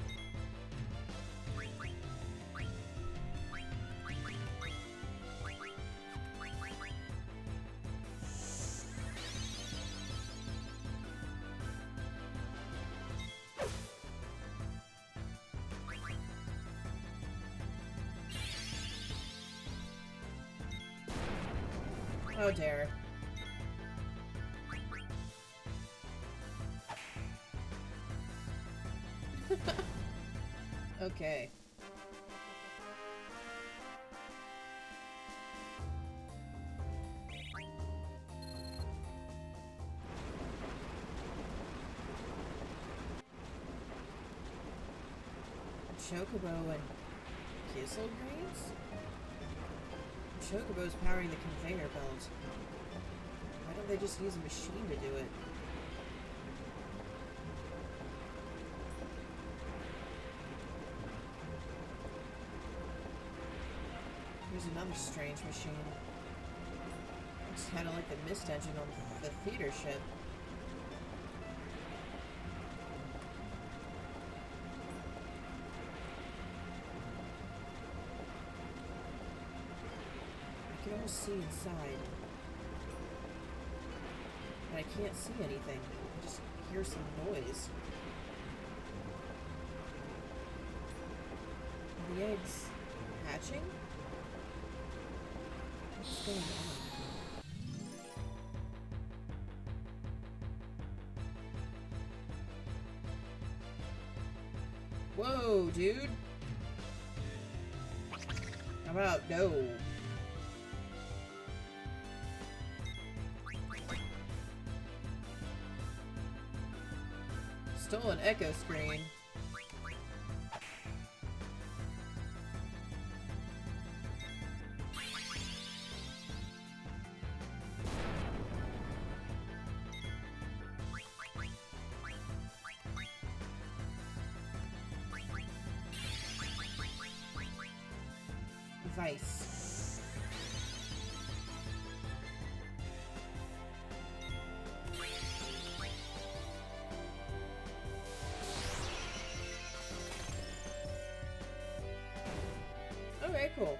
How dare. Okay. Chocobo and Kissel Greens? Chocobo's powering the conveyor belt. Why don't they just use a machine to do it? Here's another strange machine. Looks kind of like the mist engine on the theater ship. I can almost see inside. But I can't see anything. I just hear some noise. Are the eggs hatching? What's going on? Whoa, dude! How about no? Stolen echo screen. Vice. Okay, cool.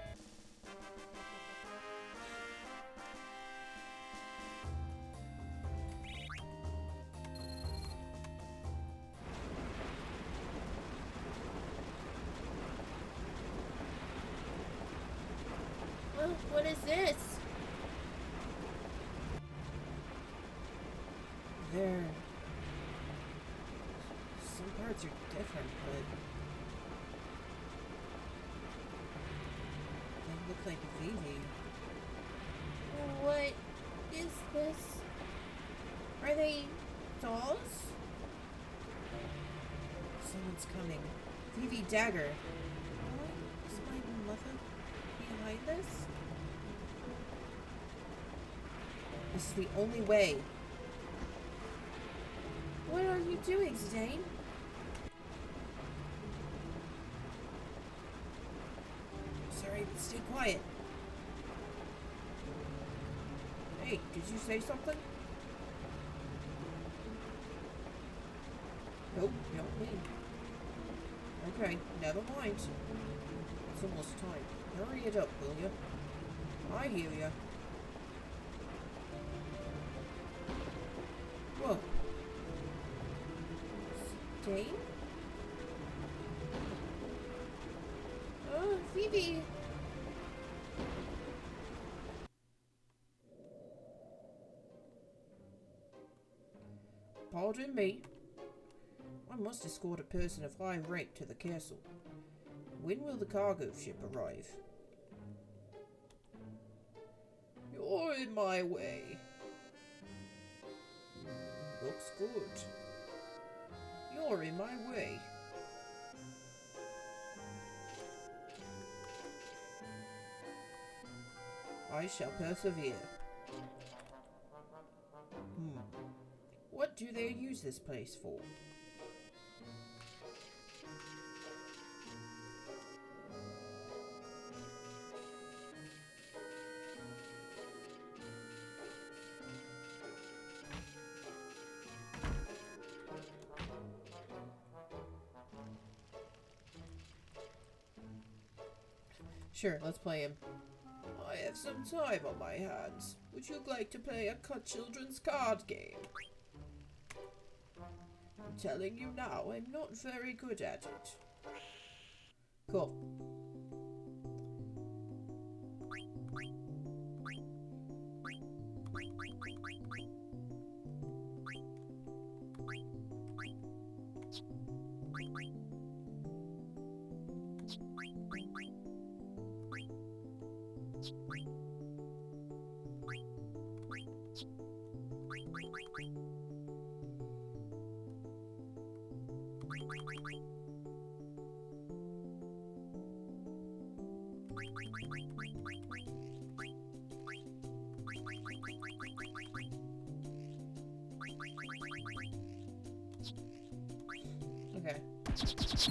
Oh, what is this? There. Some parts are different, but they look like Vivi. What is this? Are they dolls? Someone's coming. Vivi Dagger. Why is my mother behind this? This is the only way. What are you doing, Zidane? Sorry, but stay quiet. Hey, did you say something? Nope, not me. Okay, never mind. It's almost time. Hurry it up, will you? I hear ya. Whoa. Dane? Oh, Phoebe! Pardon me. I must escort a person of high rank to the castle. When will the cargo ship arrive? You're in my way. Looks good. You're in my way. I shall persevere. What do they use this place for? Sure, let's play him. I have some time on my hands. Would you like to play a children's card game? I'm telling you now, I'm not very good at it. Cool. Okay. Jeez.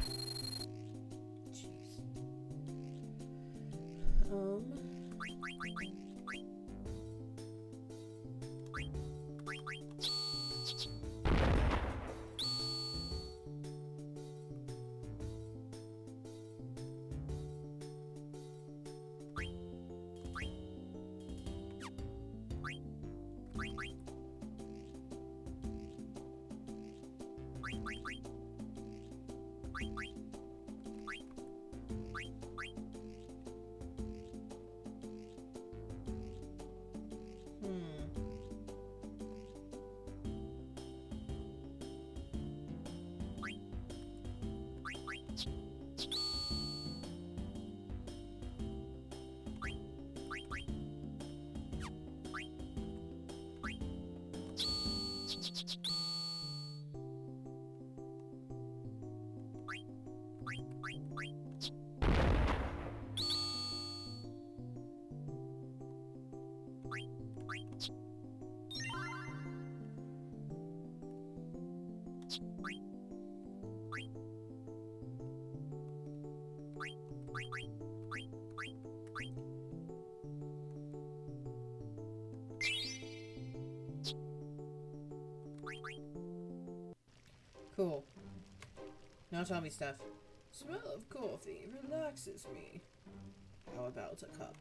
Cool. Now tell me stuff. Smell of coffee relaxes me. How about a cup?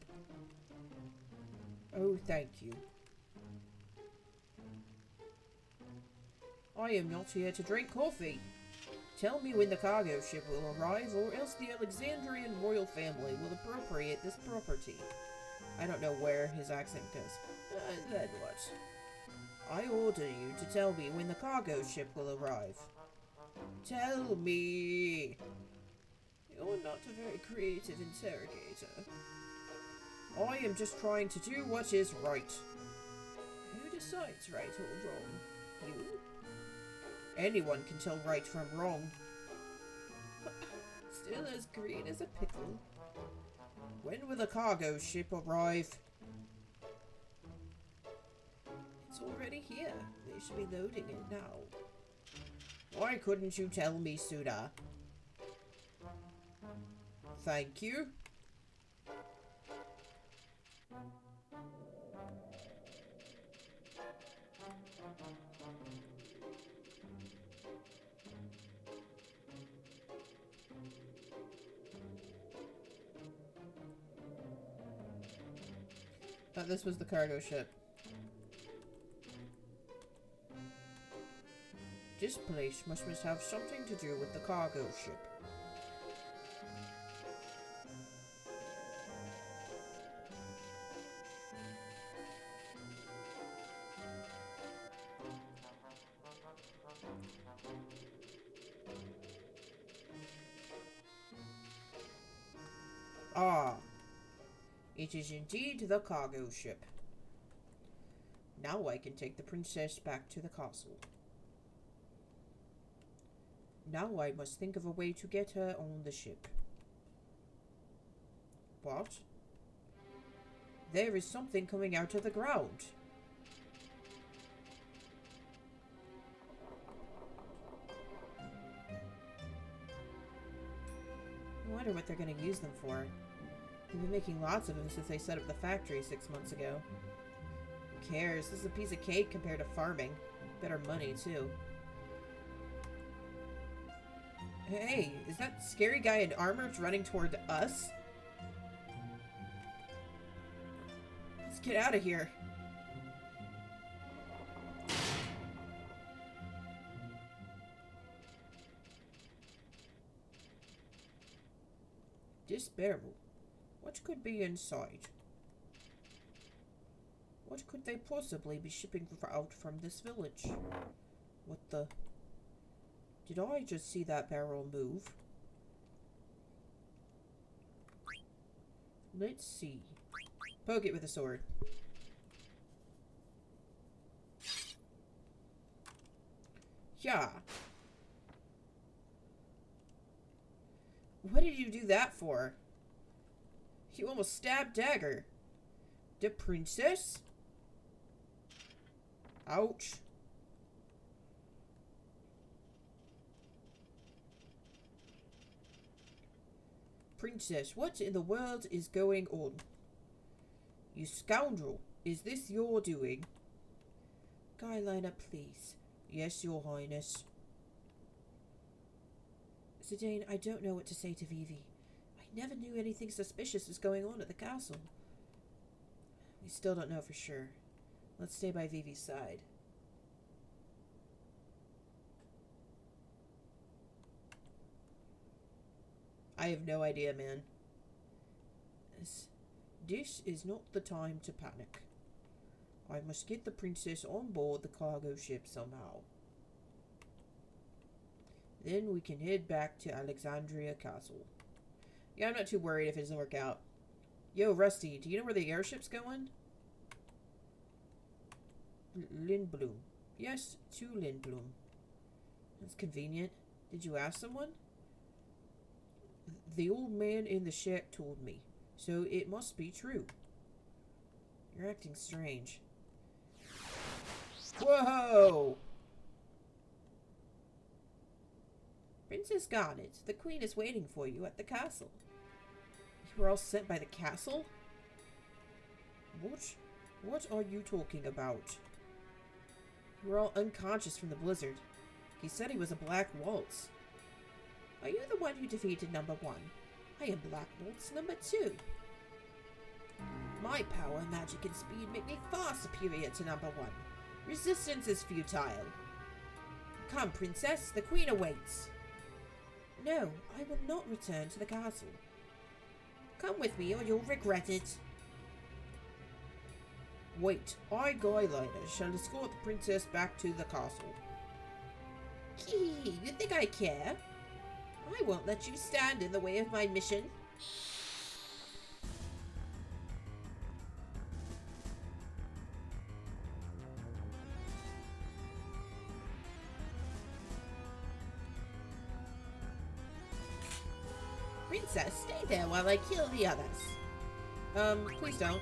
Oh, thank you. I am not here to drink coffee. Tell me when the cargo ship will arrive, or else the Alexandrian royal family will appropriate this property. I don't know where his accent goes. Then what? I order you to tell me when the cargo ship will arrive. Tell me! You're not a very creative interrogator. I am just trying to do what is right. Who decides right or wrong? You? Anyone can tell right from wrong. Still as green as a pickle. When will the cargo ship arrive? It's already here. They should be loading it now. Why couldn't you tell me sooner? Thank you. Thought this was the cargo ship. This place must have something to do with the cargo ship. Ah, it is indeed the cargo ship. Now I can take the princess back to the castle. Now I must think of a way to get her on the ship. What? There is something coming out of the ground. I wonder what they're going to use them for. They've been making lots of them since they set up the factory 6 months ago. Who cares? This is a piece of cake compared to farming. Better money, too. Hey, is that scary guy in armor running toward us? Let's get out of here. This barrel. What could be inside? What could they possibly be shipping out from this village? What the... Did I just see that barrel move? Let's see. Poke it with a sword. Yeah. What did you do that for? You almost stabbed Dagger. The princess? Ouch. Princess, what in the world is going on? You scoundrel, is this your doing? Guyliner, please. Yes, your highness. Zidane, I don't know what to say to Vivi. I never knew anything suspicious was going on at the castle. We still don't know for sure. Let's stay by Vivi's side. I have no idea, man. This is not the time to panic. I must get the princess on board the cargo ship somehow. Then we can head back to Alexandria Castle. Yeah, I'm not too worried if it doesn't work out. Yo, Rusty, do you know where the airship's going? Lindblom. Yes, to Lindblom. That's convenient. Did you ask someone? The old man in the shack told me, so it must be true. You're acting strange. Whoa! Princess Garnet, the queen is waiting for you at the castle. You were all sent by the castle? What are you talking about? You were all unconscious from the blizzard. He said he was a Black Waltz. Are you the one who defeated number 1? I am Black Waltz number 2. My power, magic, and speed make me far superior to number 1. Resistance is futile. Come, princess, the queen awaits. No, I will not return to the castle. Come with me or you'll regret it. Wait, I, Guyliner, shall escort the princess back to the castle. Kee, you think I care? I won't let you stand in the way of my mission. Princess, stay there while I kill the others. Please don't.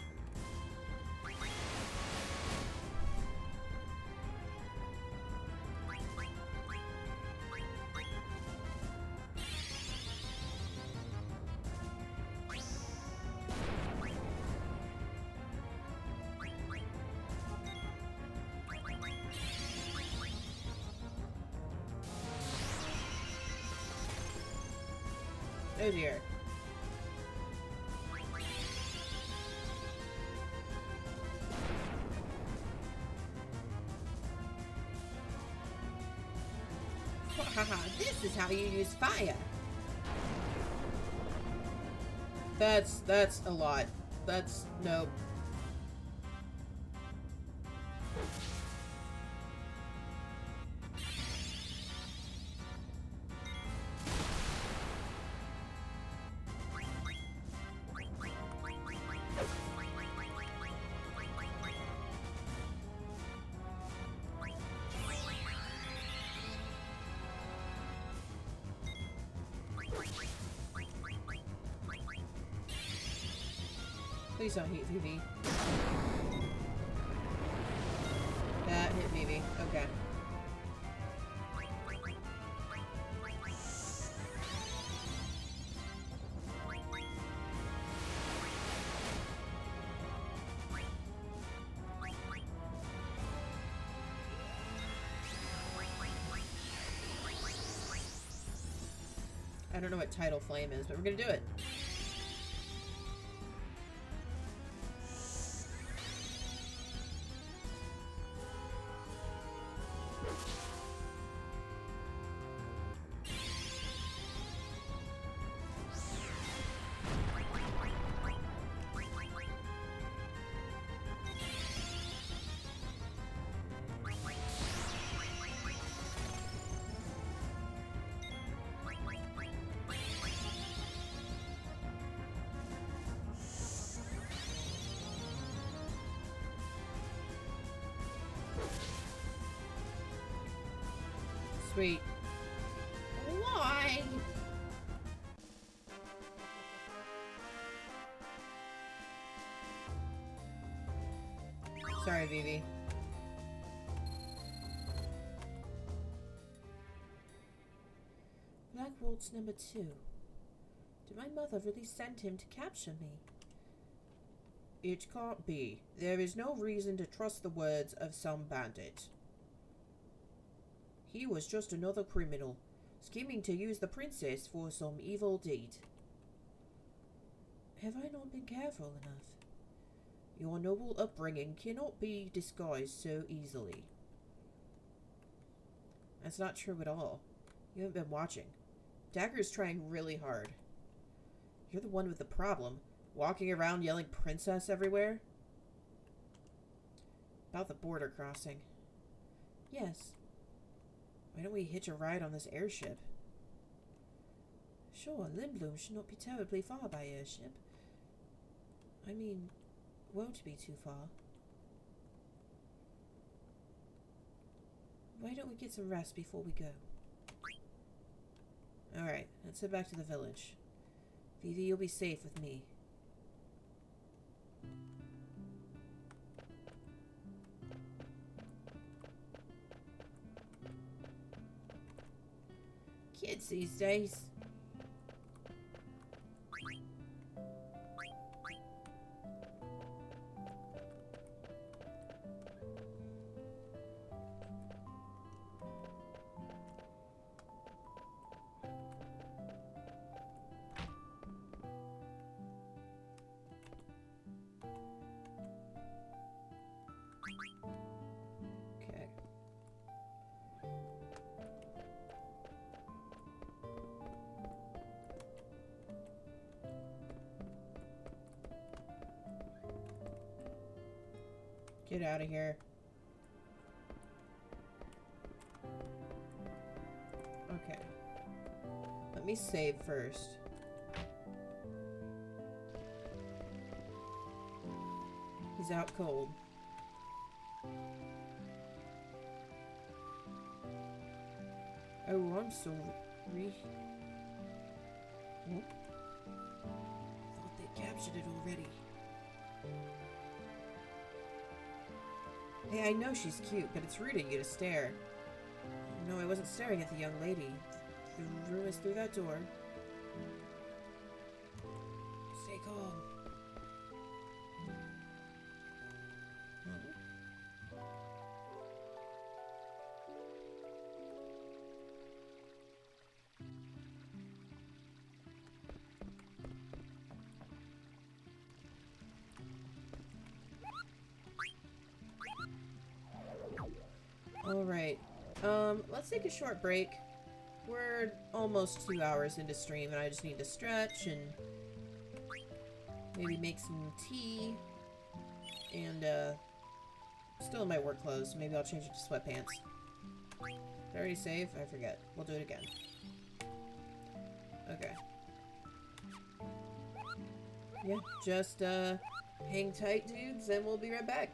Oh dear. Haha, this is how you use fire. That's a lot. That's nope. Please don't hit Vivi. That hit Vivi. Okay. I don't know what Tidal Flame is, but we're gonna do it. Sweet. Why? Sorry, Vivi. Black Waltz number 2. Did my mother really send him to capture me? It can't be. There is no reason to trust the words of some bandit. He was just another criminal, scheming to use the princess for some evil deed. Have I not been careful enough? Your noble upbringing cannot be disguised so easily. That's not true at all. You haven't been watching. Dagger's trying really hard. You're the one with the problem, walking around yelling princess everywhere. About the border crossing. Yes. Why don't we hitch a ride on this airship? Sure, Lindblom should not be terribly far by airship. I mean, won't be too far. Why don't we get some rest before we go? Alright, let's head back to the village. Vivi, you'll be safe with me. Kids these days. Get out of here. Okay. Let me save first. He's out cold. Oh, I'm sorry. What? I thought they captured it already. Hey, I know she's cute, but it's rude of you to stare. No, I wasn't staring at the young lady. The room is through that door. Stay calm. Alright, let's take a short break. We're almost 2 hours into stream and I just need to stretch and maybe make some tea. And, still in my work clothes. Maybe I'll change it to sweatpants. Did I already save? I forget. We'll do it again. Okay. Yeah, just, hang tight, dudes, and we'll be right back.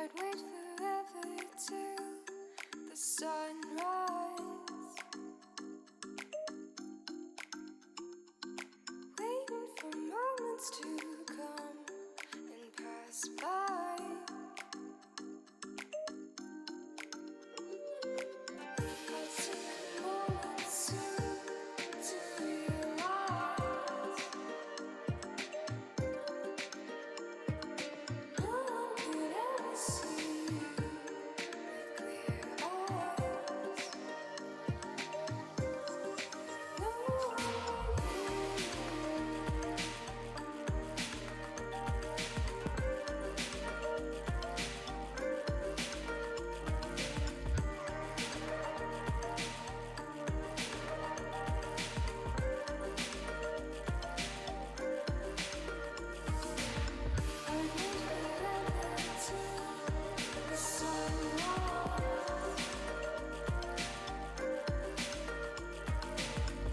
I'd wait forever till the sunrise. Waiting for moments to come and pass by. I took a moment soon to realize no one could ever see you with clear eyes. No one like I wait forever till the sunrise.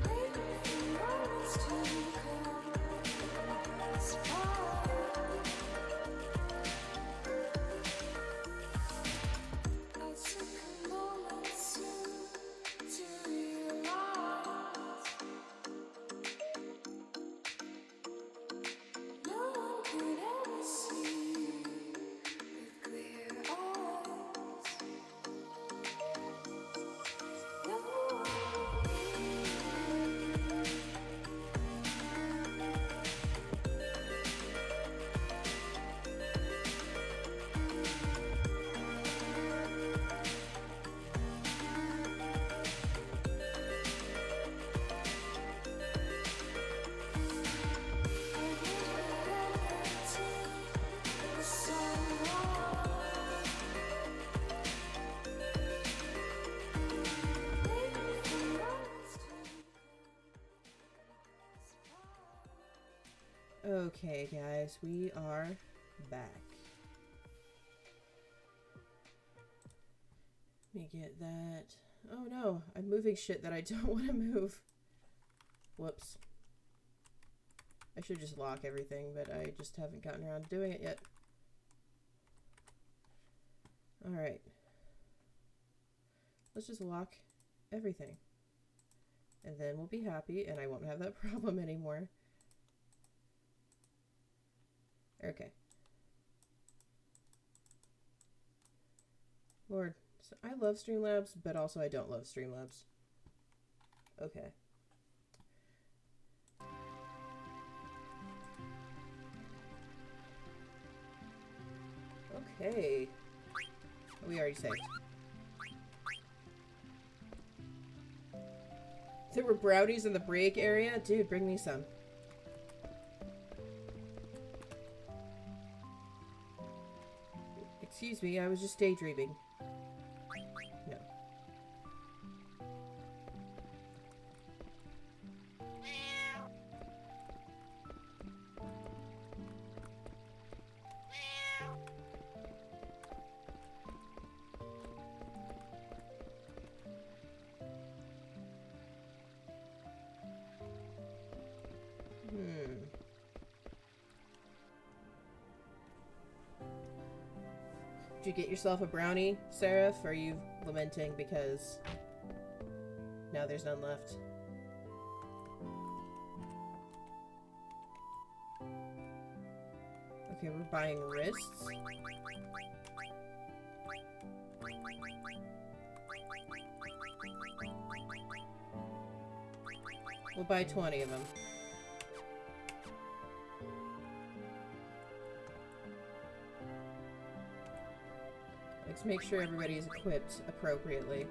Waiting for moments to come and pass by. I took a moment soon to realize no one could ever see you with clear eyes. No one. I wait forever till the sunrise. Waiting for moments to pass by.
Okay, guys, we are back. Let me get that. Oh no, I'm moving shit that I don't want to move. Whoops. I should just lock everything, but I just haven't gotten around to doing it yet. Alright. Let's just lock everything. And then we'll be happy, and I won't have that problem anymore. Okay. Lord, so I love Streamlabs, but also I don't love Streamlabs. Okay. Okay. We already saved. There were brownies in the break area? Dude, bring me some. Excuse me, I was just daydreaming. No. Did you get yourself a brownie, Seraph? Or are you lamenting because now there's none left? Okay, we're buying wrists. We'll buy 20 of them. Let's make sure everybody's equipped appropriately.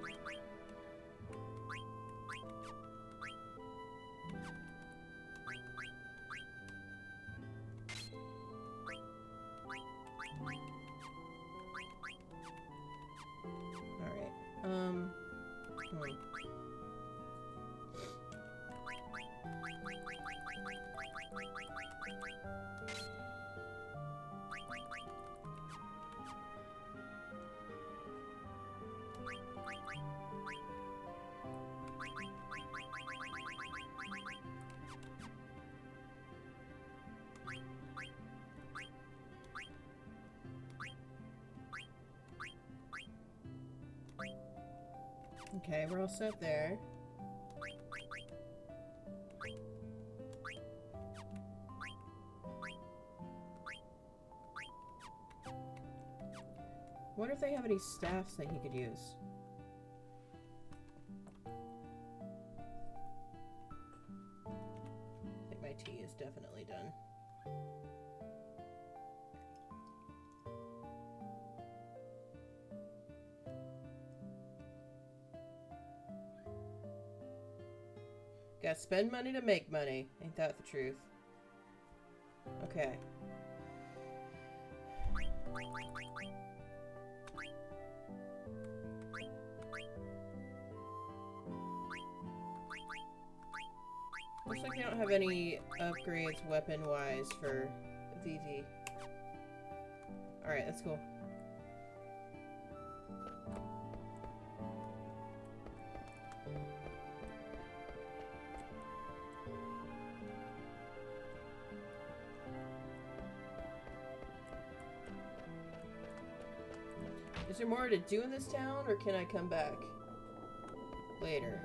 Okay, we're all set there. Wonder if they have any staffs that he could use. I think my tea is definitely done. Gotta spend money to make money. Ain't that the truth? Okay. Looks like they don't have any upgrades weapon-wise for VV. Alright, that's cool. Is there more to do in this town, or can I come back later?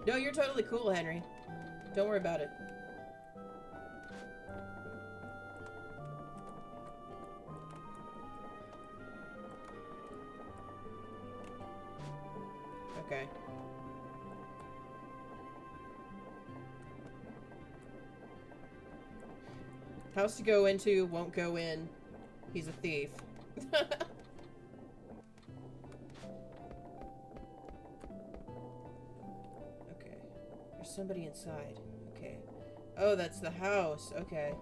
No, you're totally cool, Henry. Don't worry about it. Okay. House to go into, won't go in. He's a thief. Okay. There's somebody inside. Okay. Oh, that's the house. Okay.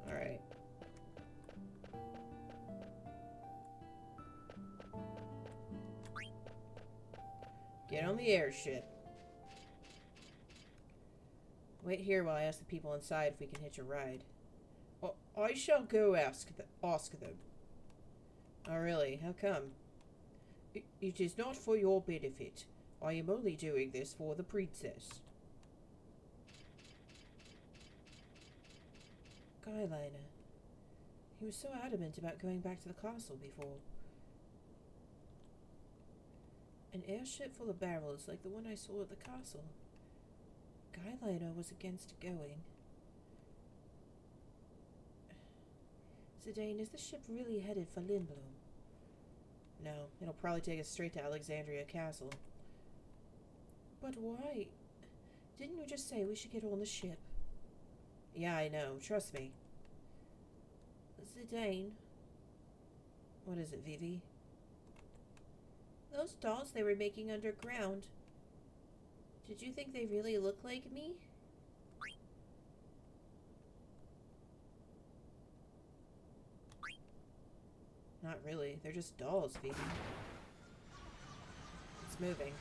Alright. Get on the airship. Wait here while I ask the people inside if we can hitch a ride. Well, I shall go ask them. Oh, really? How come? It is not for your benefit. I am only doing this for the princess. Guyliner. He was so adamant about going back to the castle before. An airship full of barrels like the one I saw at the castle. Guyliner was against going. Zidane, is the ship really headed for Lindblom? No, it'll probably take us straight to Alexandria Castle. But why? Didn't you just say we should get on the ship? Yeah, I know. Trust me. Zidane. What is it, Vivi? Those dolls they were making underground. Did you think they really look like me? Not really. They're just dolls, Vivi. It's moving.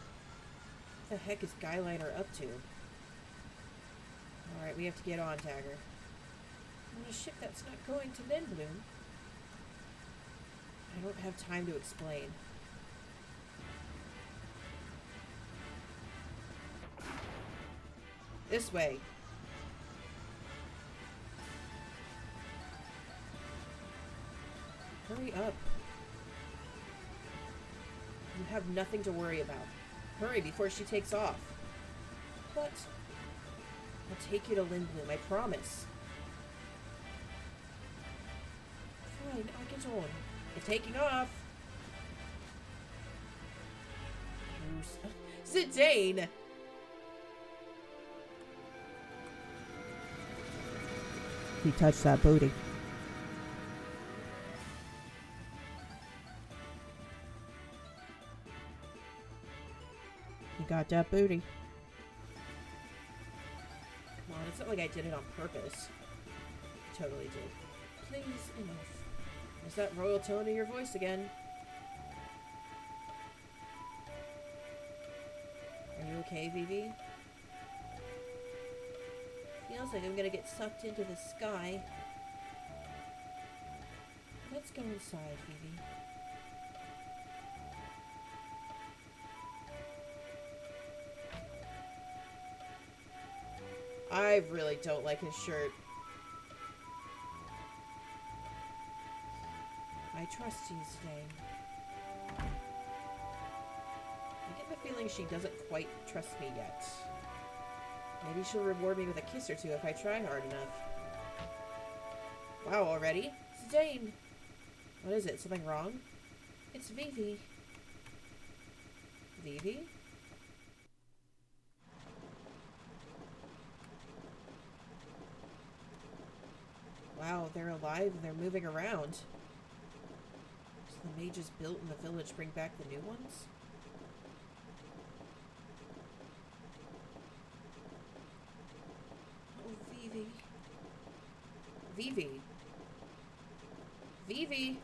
What the heck is Guyliner up to? Alright, we have to get on, Tagger. On a ship that's not going to Lindblom. I don't have time to explain. This way. Hurry up. You have nothing to worry about. Hurry before she takes off. What? I'll take you to Lindblom, I promise. Fine, I'll get on. It's taking off. Zidane! He touched that booty. He got that booty. Come on, it's not like I did it on purpose. Totally did. Please, enough. There's that royal tone in your voice again. Are you okay, Vivi? Feels like I'm gonna get sucked into the sky. Let's go inside, Vivi. I really don't like his shirt. I trust you, Zidane. I get the feeling she doesn't quite trust me yet. Maybe she'll reward me with a kiss or two if I try hard enough. Wow, already? Zidane! What is it? Something wrong? It's Vivi. Vivi? Wow, they're alive and they're moving around. So the mages built in the village bring back the new ones? Oh, Vivi. Vivi. Vivi!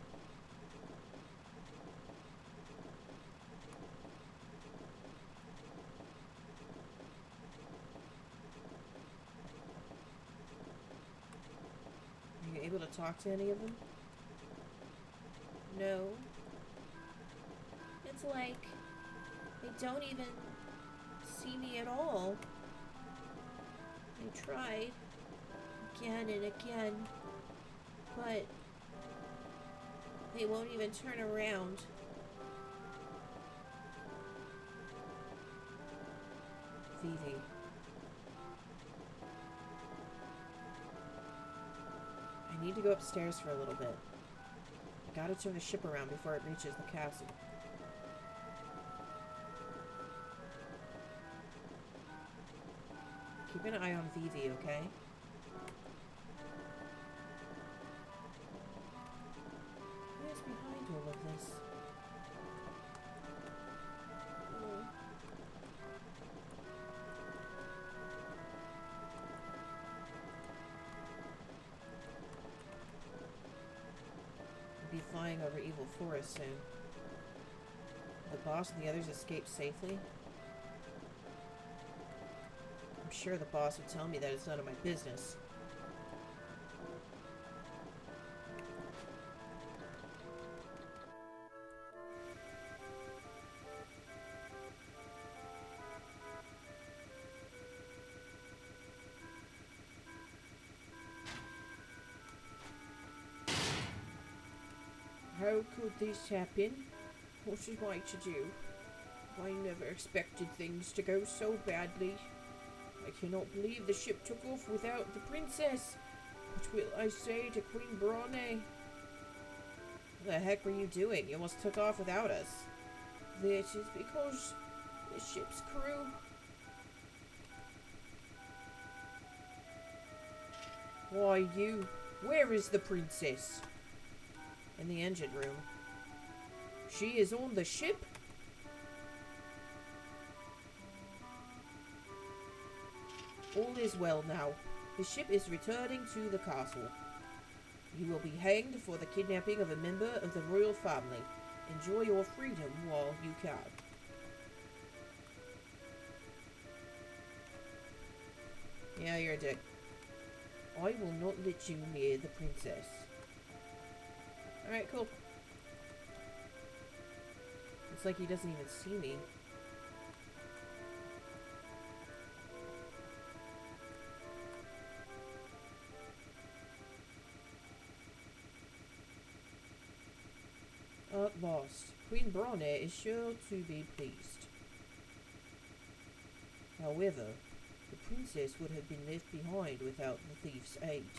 Are you able to talk to any of them? No. It's like they don't even see me at all. I tried again and again, but they won't even turn around. Vivi. I need to go upstairs for a little bit. I gotta turn the ship around before it reaches the castle. Keep an eye on Vivi, okay? What is behind all of this? Oh. We'll be flying over Evil Forest soon. The boss and the others escaped safely? I'm sure the boss would tell me that it's none of my business. How could this happen? What am I to do? I never expected things to go so badly. I cannot believe the ship took off without the princess. What will I say to Queen Bronte? What the heck were you doing? You almost took off without us. This is because the ship's crew. Why, you? Where is the princess? In the engine room. She is on the ship? All is well now. The ship is returning to the castle. You will be hanged for the kidnapping of a member of the royal family. Enjoy your freedom while you can. Yeah, you're a dick. I will not let you near the princess. Alright, cool. It's like he doesn't even see me. At last, Queen Bronte is sure to be pleased. However, the princess would have been left behind without the thief's aid.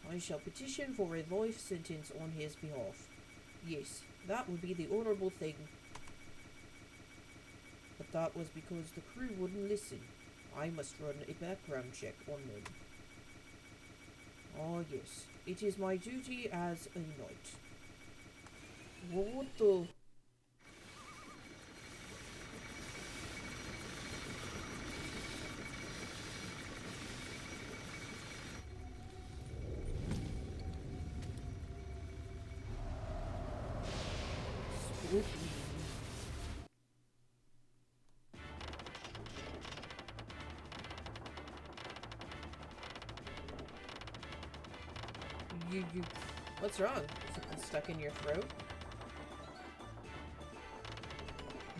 I shall petition for a life sentence on his behalf. Yes, that would be the honourable thing. But that was because the crew wouldn't listen. I must run a background check on them. Ah yes, it is my duty as a knight. What the... Spooky. You... What's wrong? Something stuck in your throat?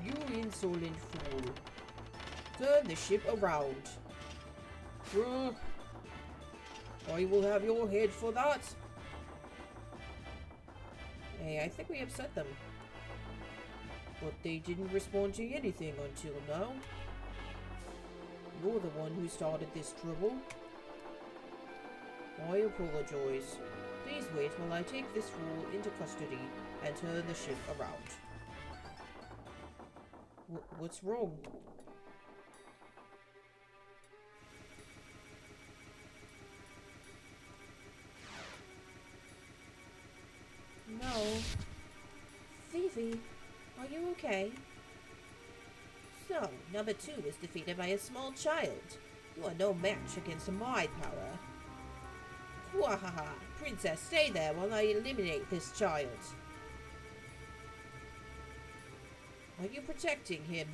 You insolent fool. Turn the ship around. I will have your head for that. Hey, I think we upset them. But they didn't respond to anything until now. You're the one who started this trouble. I apologize. Please wait while I take this fool into custody and turn the ship around. What's wrong? No. Vivi, are you okay? So, number 2 was defeated by a small child. You are no match against my power. Wahaha! Princess, stay there while I eliminate this child. Are you protecting him?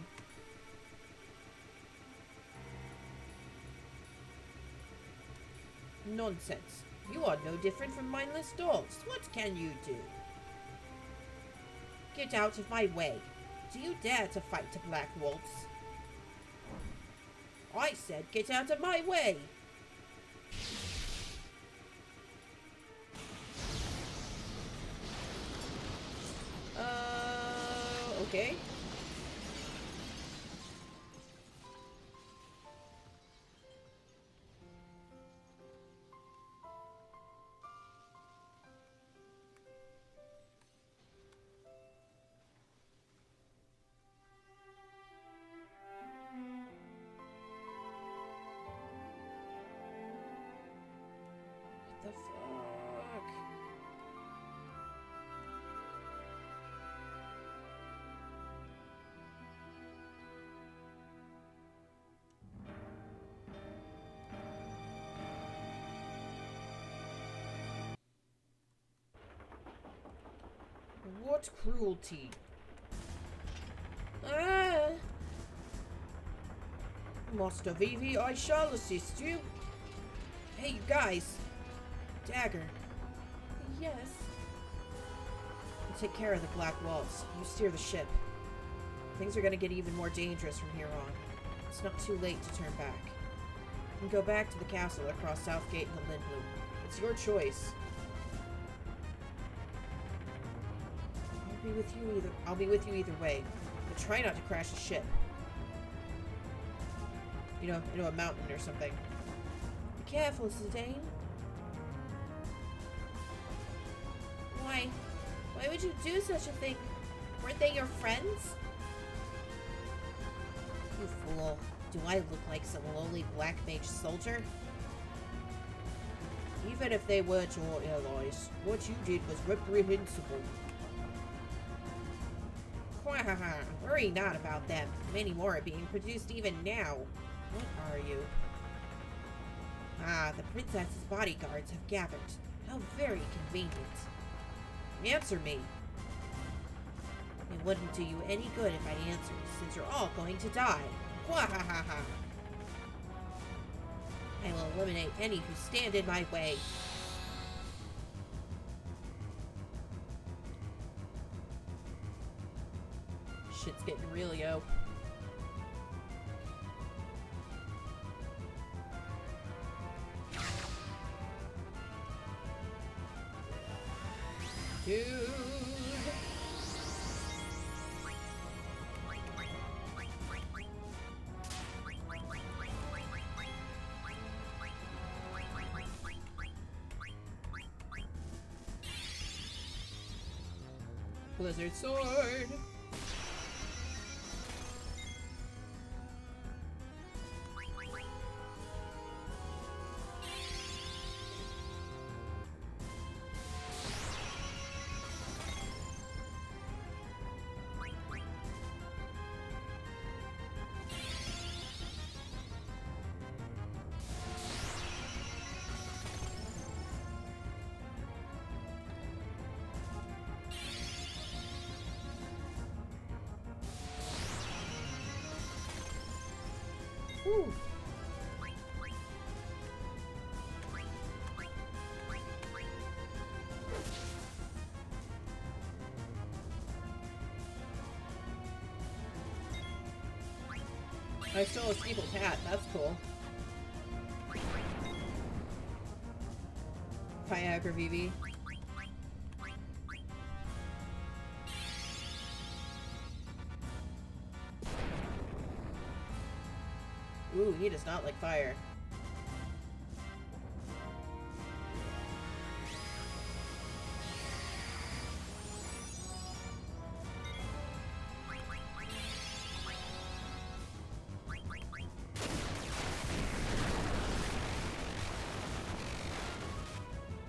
Nonsense. You are no different from mindless dogs. What can you do? Get out of my way. Do you dare to fight a Black Waltz? I said get out of my way! Okay. What the fuck? What cruelty? Ah! Master Vivi, I shall assist you. Hey, you guys. Dagger. Yes. You take care of the Black Waltz. You steer the ship. Things are gonna get even more dangerous from here on. It's not too late to turn back. You can go back to the castle across Southgate and the Lindblom. It's your choice. I'll be with you either way. But try not to crash the ship. You know, into a mountain or something. Be careful, Zidane. Why? Why would you do such a thing? Weren't they your friends? You fool. Do I look like some lowly black mage soldier? Even if they were your allies, what you did was reprehensible. Quahaha, worry not about them. Many more are being produced even now. What are you? Ah, the princess's bodyguards have gathered. How very convenient. Answer me. It wouldn't do you any good if I answered, since you're all going to die. Quahaha. I will eliminate any who stand in my way. Shit's getting real, yo. Dude. Blizzard sword. Whew. I stole a steeple's hat. That's cool. Viagra VV. Ooh, he does not like fire.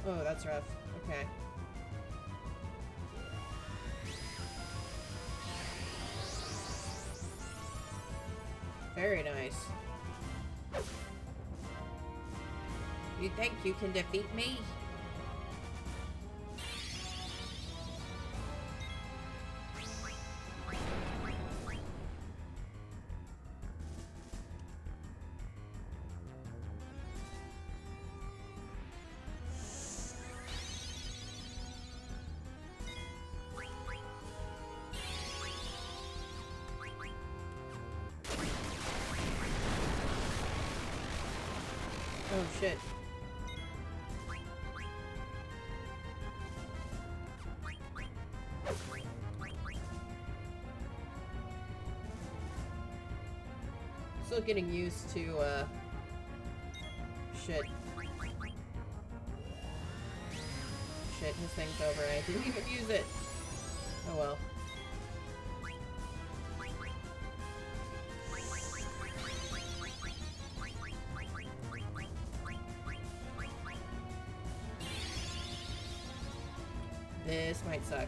Oh, that's rough. Okay. Very nice. You think you can defeat me? Oh shit. Still getting used to, shit. Shit, his thing's over and I didn't even use it. Oh well. This might suck.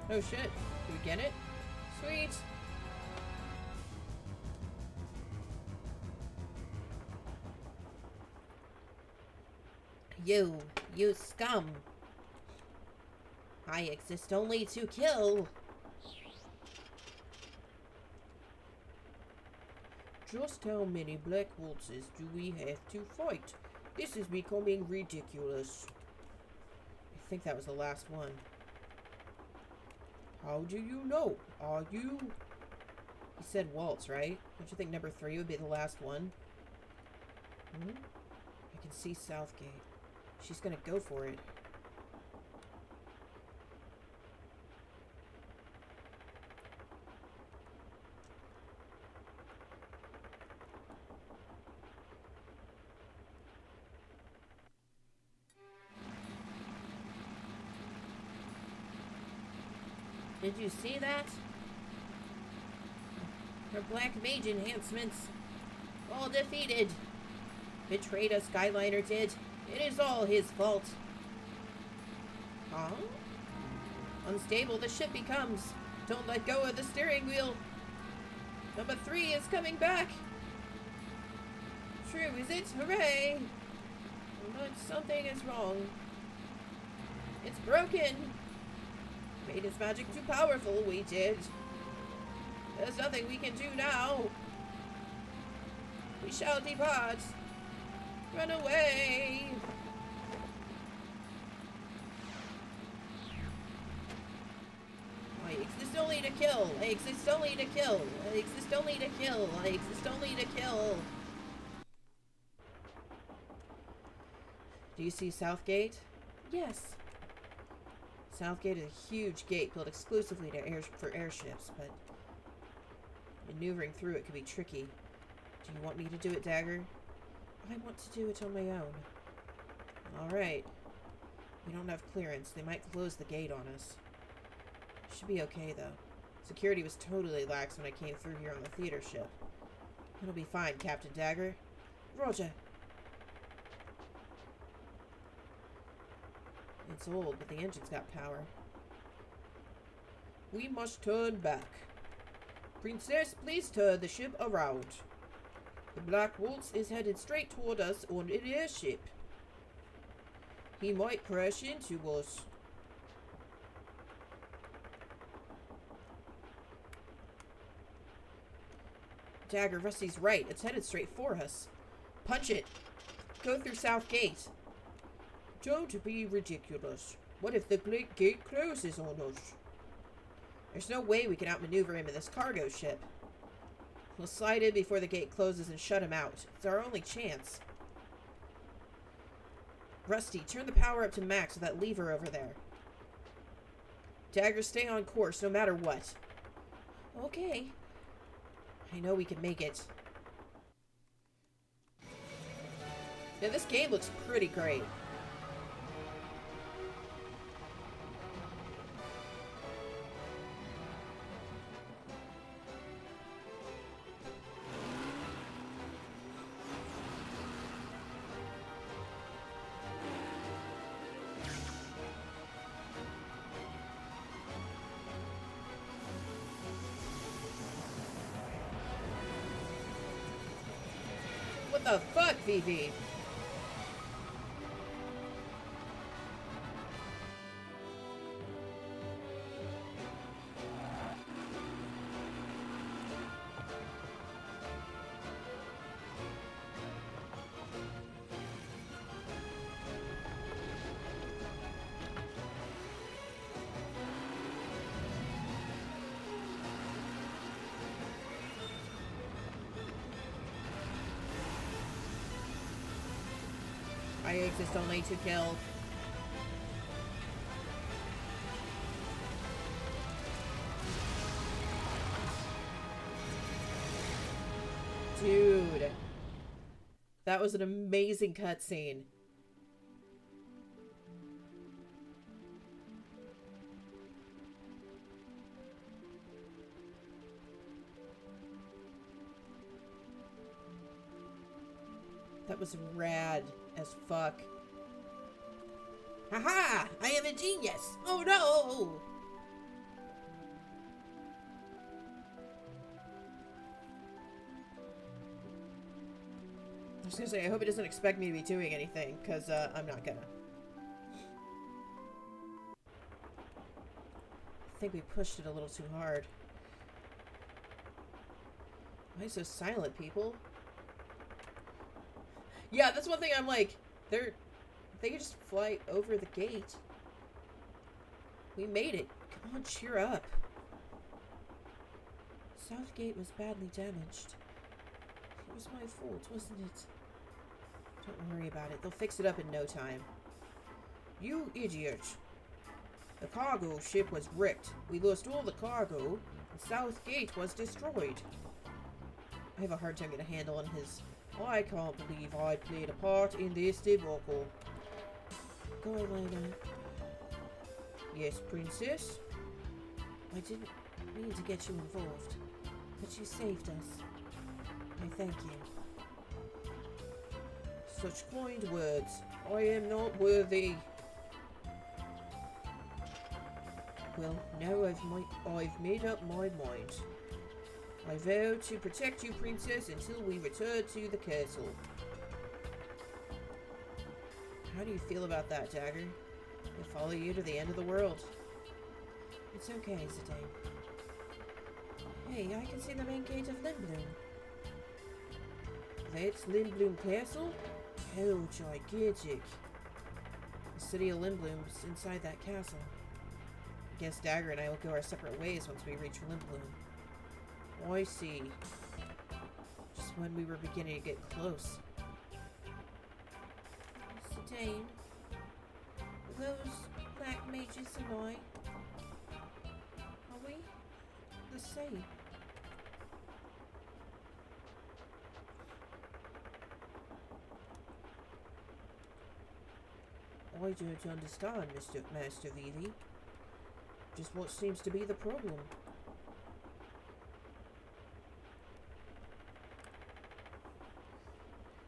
Oh shit. Did we get it? Sweet. You scum. I exist only to kill. Just how many black waltzes do we have to fight? This is becoming ridiculous. I think that was the last one. How do you know? Are you? He said waltz, right? Don't you think number 3 would be the last one? Hmm? I can see Southgate. She's gonna go for it. Did you see that? Her black mage enhancements. All defeated. Betrayed us, Skyliner did. It is all his fault. Huh? Unstable the ship becomes. Don't let go of the steering wheel. Number 3 is coming back. True, is it? Hooray! But something is wrong. It's broken. Made his magic too powerful, we did. There's nothing we can do now. We shall depart. Run away. I exist only to kill. I exist only to kill. I exist only to kill. I exist only to kill. Do you see Southgate? Yes. Southgate is a huge gate built exclusively for airships, but maneuvering through it could be tricky. Do you want me to do it, Dagger? I want to do it on my own. Alright. We don't have clearance. They might close the gate on us. Should be okay, though. Security was totally lax when I came through here on the theater ship. It'll be fine, Captain Dagger. Roger. It's old, but the engine's got power. We must turn back. Princess, please turn the ship around. The Black Waltz is headed straight toward us on an airship. He might crash into us. Dagger, Rusty's right. It's headed straight for us. Punch it. Go through South Gate. Don't be ridiculous. What if the gate closes on us? There's no way we can outmaneuver him in this cargo ship. We'll slide in before the gate closes and shut him out. It's our only chance. Rusty, turn the power up to max with that lever over there. Dagger, stay on course no matter what. Okay. I know we can make it. Yeah, this game looks pretty great. What the fuck, VV? I exist only to kill. Dude. That was an amazing cutscene. That was rad as fuck. Haha! I am a genius! Oh no! I was gonna say, I hope it doesn't expect me to be doing anything, because I'm not gonna. I think we pushed it a little too hard. Why are you so silent, people? Yeah, that's one thing I'm like, they can just fly over the gate. We made it. Come on, cheer up. South Gate was badly damaged. It was my fault, wasn't it? Don't worry about it. They'll fix it up in no time. You idiot. The cargo ship was wrecked. We lost all the cargo, and South Gate was destroyed. I have a hard time getting a handle on his... I can't believe I played a part in this debacle. Go on, Lena. Yes, Princess? I didn't mean to get you involved, but you saved us. I thank you. Such kind words. I am not worthy. Well, now I've made up my mind. I vow to protect you, Princess, until we return to the castle. How do you feel about that, Dagger? I'll follow you to the end of the world. It's okay, Zidane. Hey, I can see the main gate of Lindblum. That's Lindblum Castle? How gigantic. The city of Lindblum's inside that castle. I guess Dagger and I will go our separate ways once we reach Lindblum. I see. Just when we were beginning to get close. Zidane, those black mages and I, are we the same? I don't understand, Master Vivi. Just what seems to be the problem?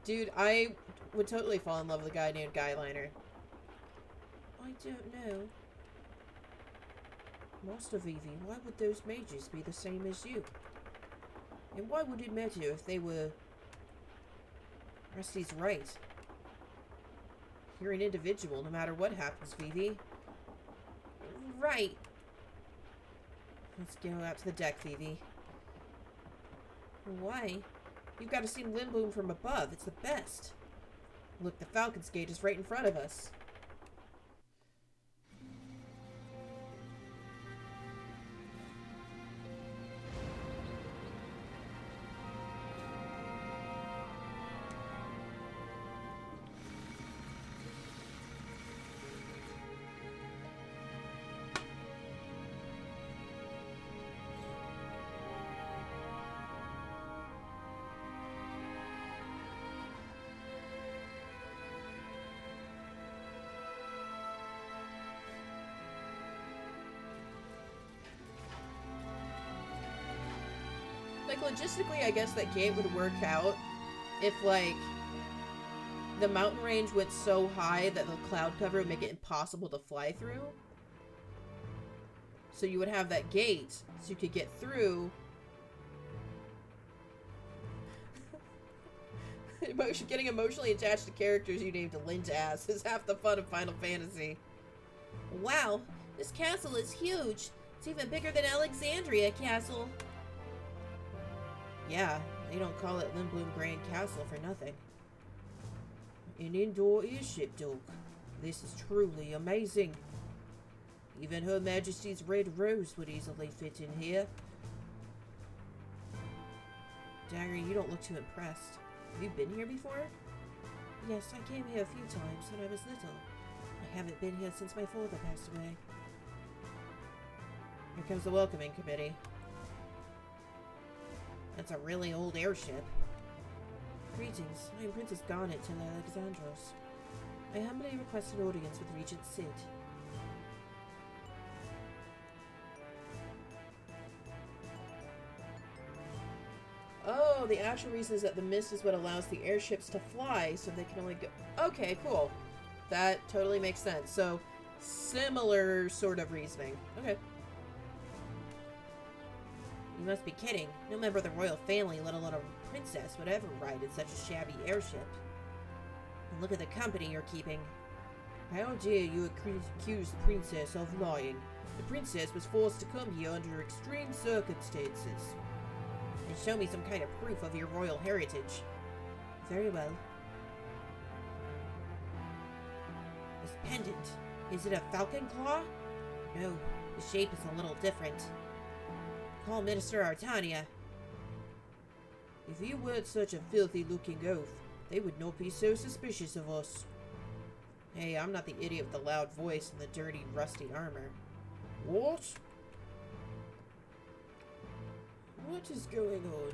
Dude, I would totally fall in love with a guy named Guyliner. I don't know. Master Vivi, why would those mages be the same as you? And why would it matter if they were... Rusty's right. You're an individual no matter what happens, Vivi. Right. Let's go out to the deck, Vivi. Why? You've got to see Limboom from above. It's the best. Look, the Falcon's Gate is right in front of us. Like, logistically, I guess that game would work out if, like, the mountain range went so high that the cloud cover would make it impossible to fly through. So you would have that gate, so you could get through. Getting emotionally attached to characters you named Lint-Ass is half the fun of Final Fantasy. Wow, this castle is huge. It's even bigger than Alexandria Castle. Yeah, they don't call it Limboom Grand Castle for nothing. An indoor airship dock. This is truly amazing. Even Her Majesty's Red Rose would easily fit in here. Dagger, you don't look too impressed. Have you been here before? Yes, I came here a few times when I was little. I haven't been here since my father passed away. Here comes the welcoming committee. That's a really old airship. Greetings, I am Princess Garnet to Alexandros. I humbly request an audience with Regent Sid. Oh, the actual reason is that the mist is what allows the airships to fly, so they can only go... Okay, cool. That totally makes sense. So, similar sort of reasoning. Okay. You must be kidding. No member of the royal family, let alone a princess, would ever ride in such a shabby airship. And look at the company you're keeping. How dare you accuse the princess of lying? The princess was forced to come here under extreme circumstances. And show me some kind of proof of your royal heritage. Very well. This pendant, is it a falcon claw? No, the shape is a little different. Call Minister Artania. If you weren't such a filthy-looking oaf, they would not be so suspicious of us. Hey, I'm not the idiot with the loud voice and the dirty, rusty armor. What? What is going on?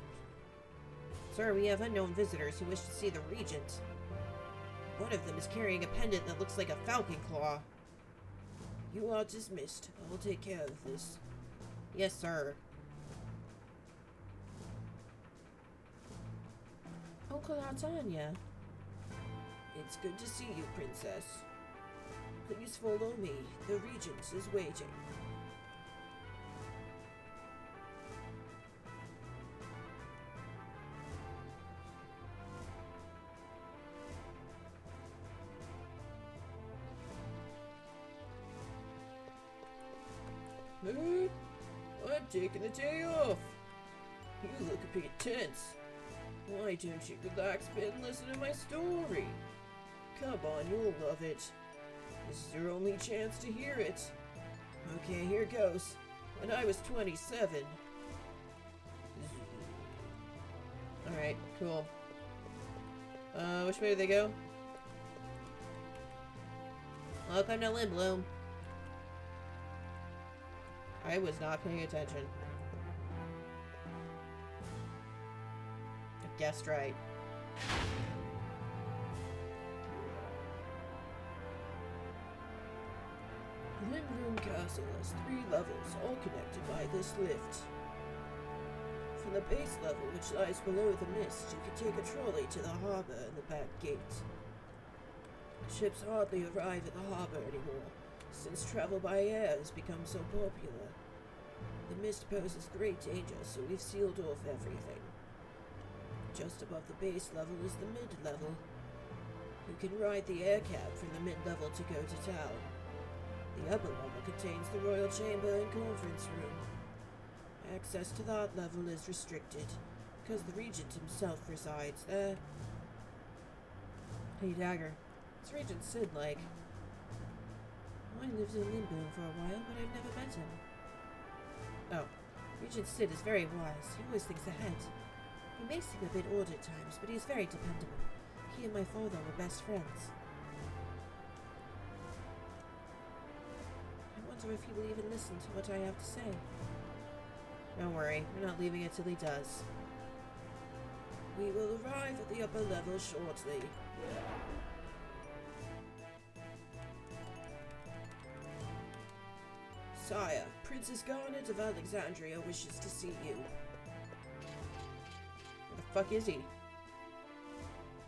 Sir, we have unknown visitors who wish to see the Regent. One of them is carrying a pendant that looks like a falcon claw. You are dismissed. I will take care of this. Yes, sir. Uncle Artania. It's good to see you, Princess. Please follow me. The Regent is waiting. Hey, I'm taking the day off. You look a bit tense. Why don't you relax a bit and listen to my story? Come on, you'll love it. This is your only chance to hear it. Okay, here goes. When I was 27. Alright, cool. Which way do they go? Welcome to Limboom. I was not paying attention. I guessed right. Limboom Castle has 3 levels, all connected by this lift. From the base level, which lies below the mist, you can take a trolley to the harbor and the back gate. Ships hardly arrive at the harbor anymore, since travel by air has become so popular. The mist poses great danger, so we've sealed off everything. Just above the base level is the mid-level. You can ride the air cab from the mid-level to go to town. The upper level contains the royal chamber and conference room. Access to that level is restricted. because the regent himself resides there. Hey, Dagger. What's Regent Sid like? I lived in Limboom for a while, but I've never met him. Oh. Regent Sid is very wise. He always thinks ahead. He may seem a bit odd at times, but he's very dependable. He and my father were best friends. I wonder if he will even listen to what I have to say. Don't worry, we're not leaving it till he does. We will arrive at the upper level shortly. Sire, Princess Garnet of Alexandria wishes to see you. Where the fuck is he?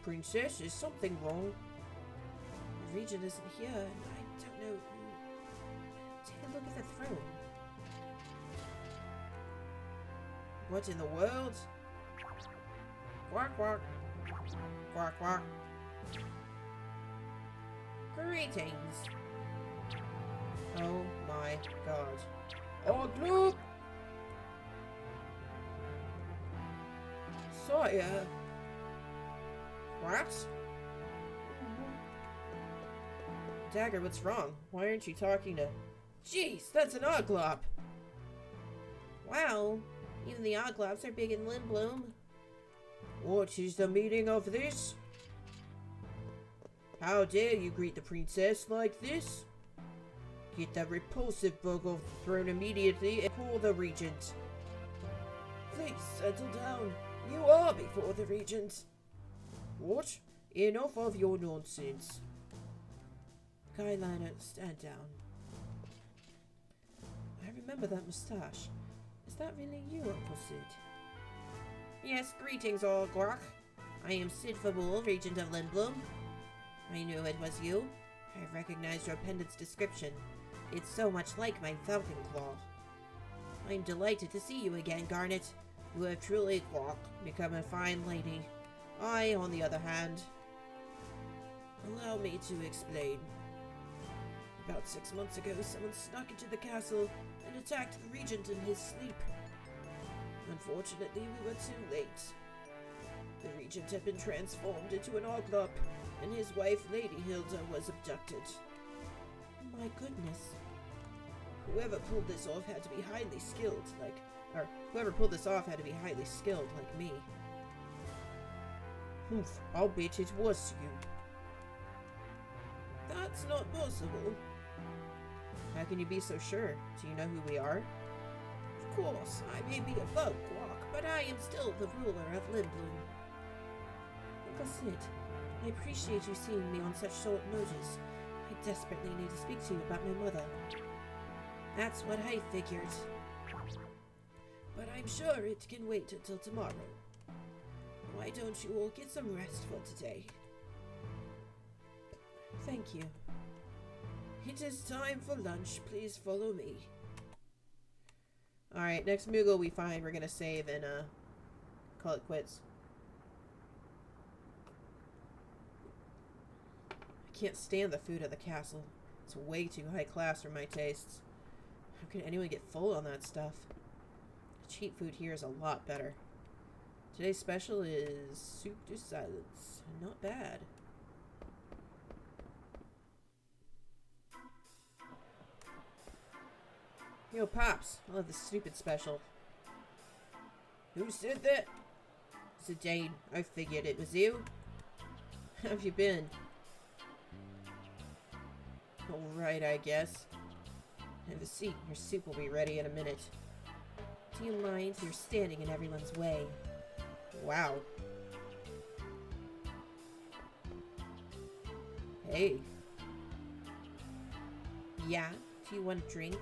Princess, is something wrong? The regent isn't here, and I don't know who... Take a look at the throne. What in the world? Quack, quack. Quack, quack. Greetings. Oh my god. Oh, gloop! Sawyer. What? Dagger, what's wrong? Why aren't you talking to... Jeez, that's an Oglop! Wow, even the Oglops are big in Limboom. What is the meaning of this? How dare you greet the princess like this? Get that repulsive bug off the throne immediately and call the regent. Please settle down. You are before the regent. What? Enough of your nonsense. Skyliner, stand down. I remember that moustache. Is that really you, Uncle Sid? Yes, greetings, Orgwak. I am Sid Fabul, Regent of Limboom. I knew it was you. I recognized your pendant's description. It's so much like my falcon claw. I'm delighted to see you again, Garnet. You have truly become a fine lady. I, on the other hand... Allow me to explain. About 6 months ago, someone snuck into the castle and attacked the regent in his sleep. Unfortunately, we were too late. The regent had been transformed into an Oglop, and his wife, Lady Hilda, was abducted. My goodness. Whoever pulled this off had to be highly skilled, like me. Humph, I'll bet it was you. That's not possible. How can you be so sure? Do you know who we are? Of course, I may be a bug walk, but I am still the ruler of Limboom. Uncle Sid, I appreciate you seeing me on such short notice. I desperately need to speak to you about my mother. That's what I figured. But I'm sure it can wait until tomorrow. Why don't you all get some rest for today? Thank you. It is time for lunch. Please follow me. Alright, next Moogle we find, we're gonna save and call it quits. I can't stand the food at the castle. It's way too high class for my tastes. How can anyone get full on that stuff? The cheap food here is a lot better. Today's special is soup du silence. Not bad. Yo, Pops, I love this stupid special. Who said that? Zidane, I figured it was you. How have you been? Alright, I guess. Have a seat. Your soup will be ready in a minute. Do you mind? You're standing in everyone's way. Wow. Hey. Yeah? Do you want a drink?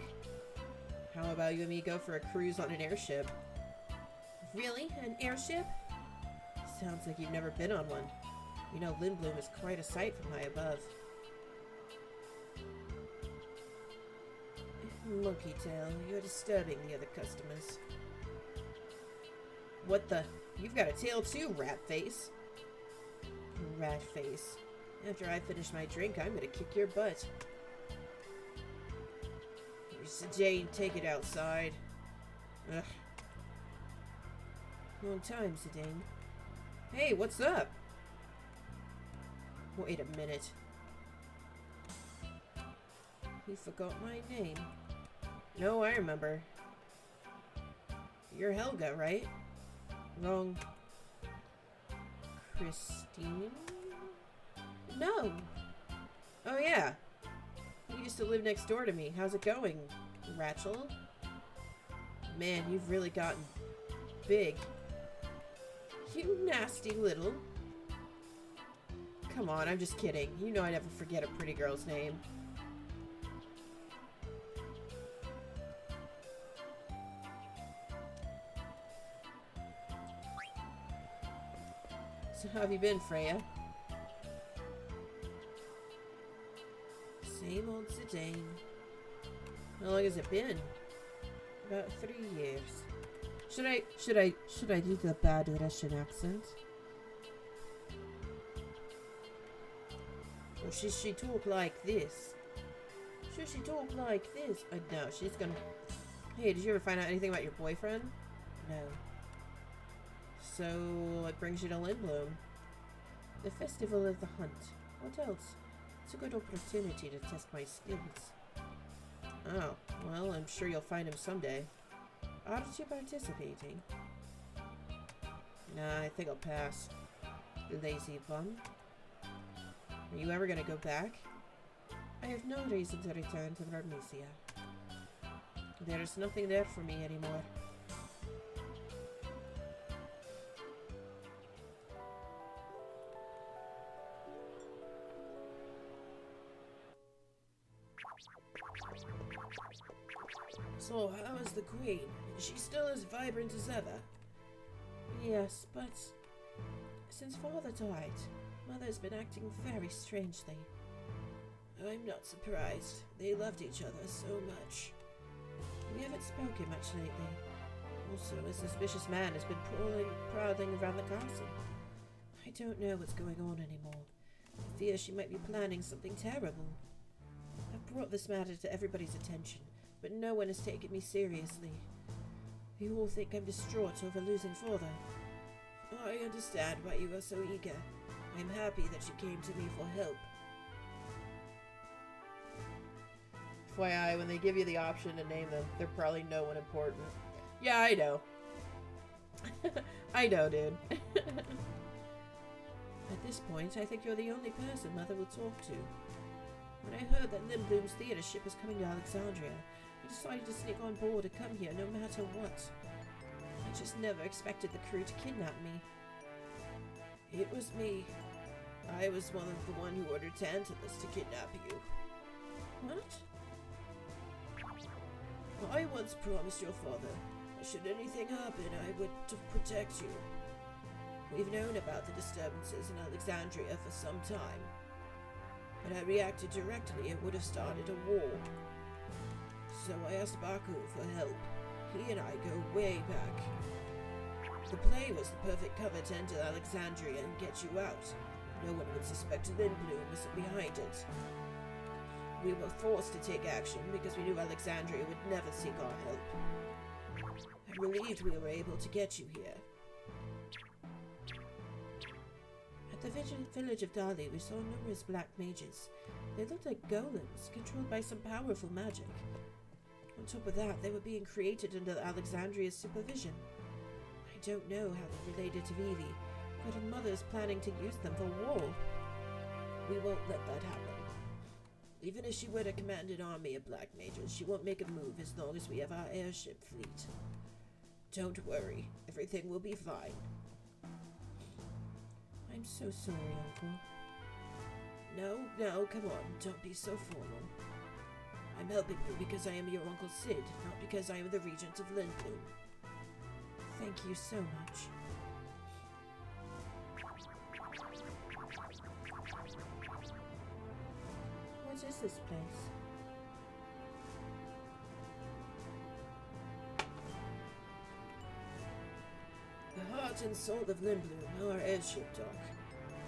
How about you and me go for a cruise on an airship? Really? An airship? Sounds like you've never been on one. You know, Limboom is quite a sight from high above. Monkey tail, you're disturbing the other customers. What the? You've got a tail too, rat face. Rat face. After I finish my drink, I'm gonna kick your butt. Jane, take it outside. Ugh. Long time, Zidane. Hey, what's up? Wait a minute. He forgot my name. No, I remember. You're Helga, right? Wrong. Christine? No. Oh, yeah. You used to live next door to me. How's it going, Rachel? Man, you've really gotten big. You nasty little. Come on, I'm just kidding. You know I never forget a pretty girl's name. So how have you been, Freya? Same old Zidane. How long has it been? About 3 years. Should I do the bad Russian accent? Or should she talk like this? Should she talk like this? No, she's gonna... Hey, did you ever find out anything about your boyfriend? No. So, it brings you to Lindblom. The Festival of the Hunt. What else? It's a good opportunity to test my skills. Oh, well, I'm sure you'll find him someday. Aren't you participating? Nah, I think I'll pass. Lazy bum. Are you ever gonna go back? I have no reason to return to Vermisia. There's nothing there for me anymore. So, how is the Queen? Is she still as vibrant as ever? Yes, but since Father died, Mother's been acting very strangely. I'm not surprised. They loved each other so much. We haven't spoken much lately. Also, a suspicious man has been prowling around the castle. I don't know what's going on anymore. I fear she might be planning something terrible. I've brought this matter to everybody's attention, but no one has taken me seriously. They all think I'm distraught over losing Father. I understand why you are so eager. I'm happy that you came to me for help. FYI, when they give you the option to name them, they're probably no one important. Yeah, I know. I know, dude. At this point, I think you're the only person Mother will talk to. When I heard that Lindblom's theatre ship was coming to Alexandria, I decided to sneak on board and come here no matter what. I just never expected the crew to kidnap me. It was me. I was the one who ordered Tantalus to kidnap you. What? I once promised your father that should anything happen, I would protect you. We've known about the disturbances in Alexandria for some time. Had I reacted directly, it would have started a war. So I asked Baku for help. He and I go way back. The play was the perfect cover to enter Alexandria and get you out. No one would suspect Lindblom was behind it. We were forced to take action because we knew Alexandria would never seek our help. I'm relieved we were able to get you here. At the village of Dali, we saw numerous black mages. They looked like golems, controlled by some powerful magic. On top of that, they were being created under Alexandria's supervision. I don't know how they're related to Vivi, but her mother is planning to use them for war. We won't let that happen. Even if she were to command an army of black mages, she won't make a move as long as we have our airship fleet. Don't worry, everything will be fine. I'm so sorry, Uncle. No, come on, don't be so formal. I'm helping you because I am your Uncle Sid, not because I am the Regent of Lindblom. Thank you so much. What is this place? The heart and soul of Lindblom, our airship dock.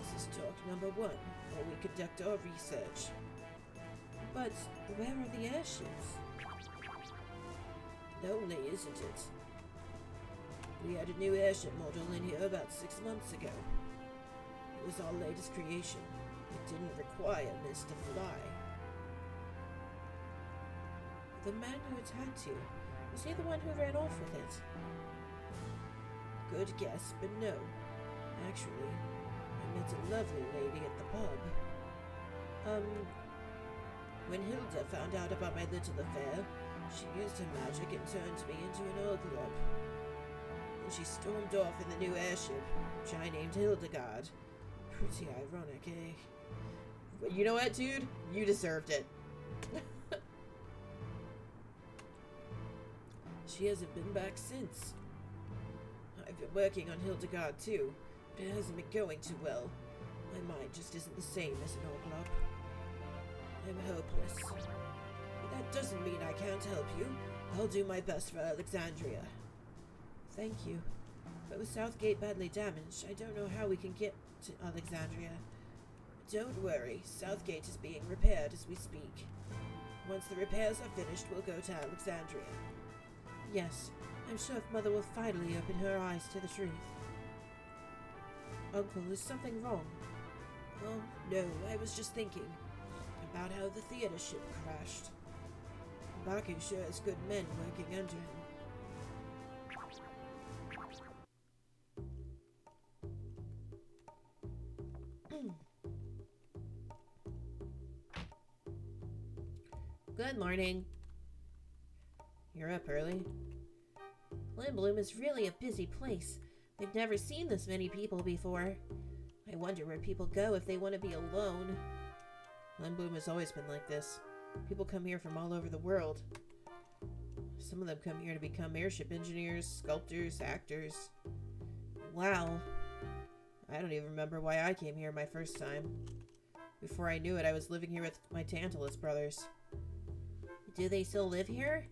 This is dock number 1, where we conduct our research. But where are the airships? Lonely, isn't it? We had a new airship model in here about 6 months ago. It was our latest creation. It didn't require Miss to fly. The man who attacked you, was he the one who ran off with it? Good guess, but no. Actually, I met a lovely lady at the pub. When Hilda found out about my little affair, she used her magic and turned me into an Orglop. And she stormed off in the new airship, which I named Hildegard. Pretty ironic, eh? You know what, dude? You deserved it. She hasn't been back since. I've been working on Hildegard too, but it hasn't been going too well. My mind just isn't the same as an Orglop. I'm hopeless. But that doesn't mean I can't help you. I'll do my best for Alexandria. Thank you. But with Southgate badly damaged, I don't know how we can get to Alexandria. Don't worry, Southgate is being repaired as we speak. Once the repairs are finished, we'll go to Alexandria. Yes, I'm sure Mother will finally open her eyes to the truth. Uncle, is something wrong? Oh, no, I was just thinking about how the theater ship crashed. Baku sure has good men working under him. Good morning. You're up early. Lindblom is really a busy place. I've never seen this many people before. I wonder where people go if they want to be alone. Lindblom has always been like this. People come here from all over the world. Some of them come here to become airship engineers, sculptors, actors. Wow. I don't even remember why I came here my first time. Before I knew it, I was living here with my Tantalus brothers. Do they still live here?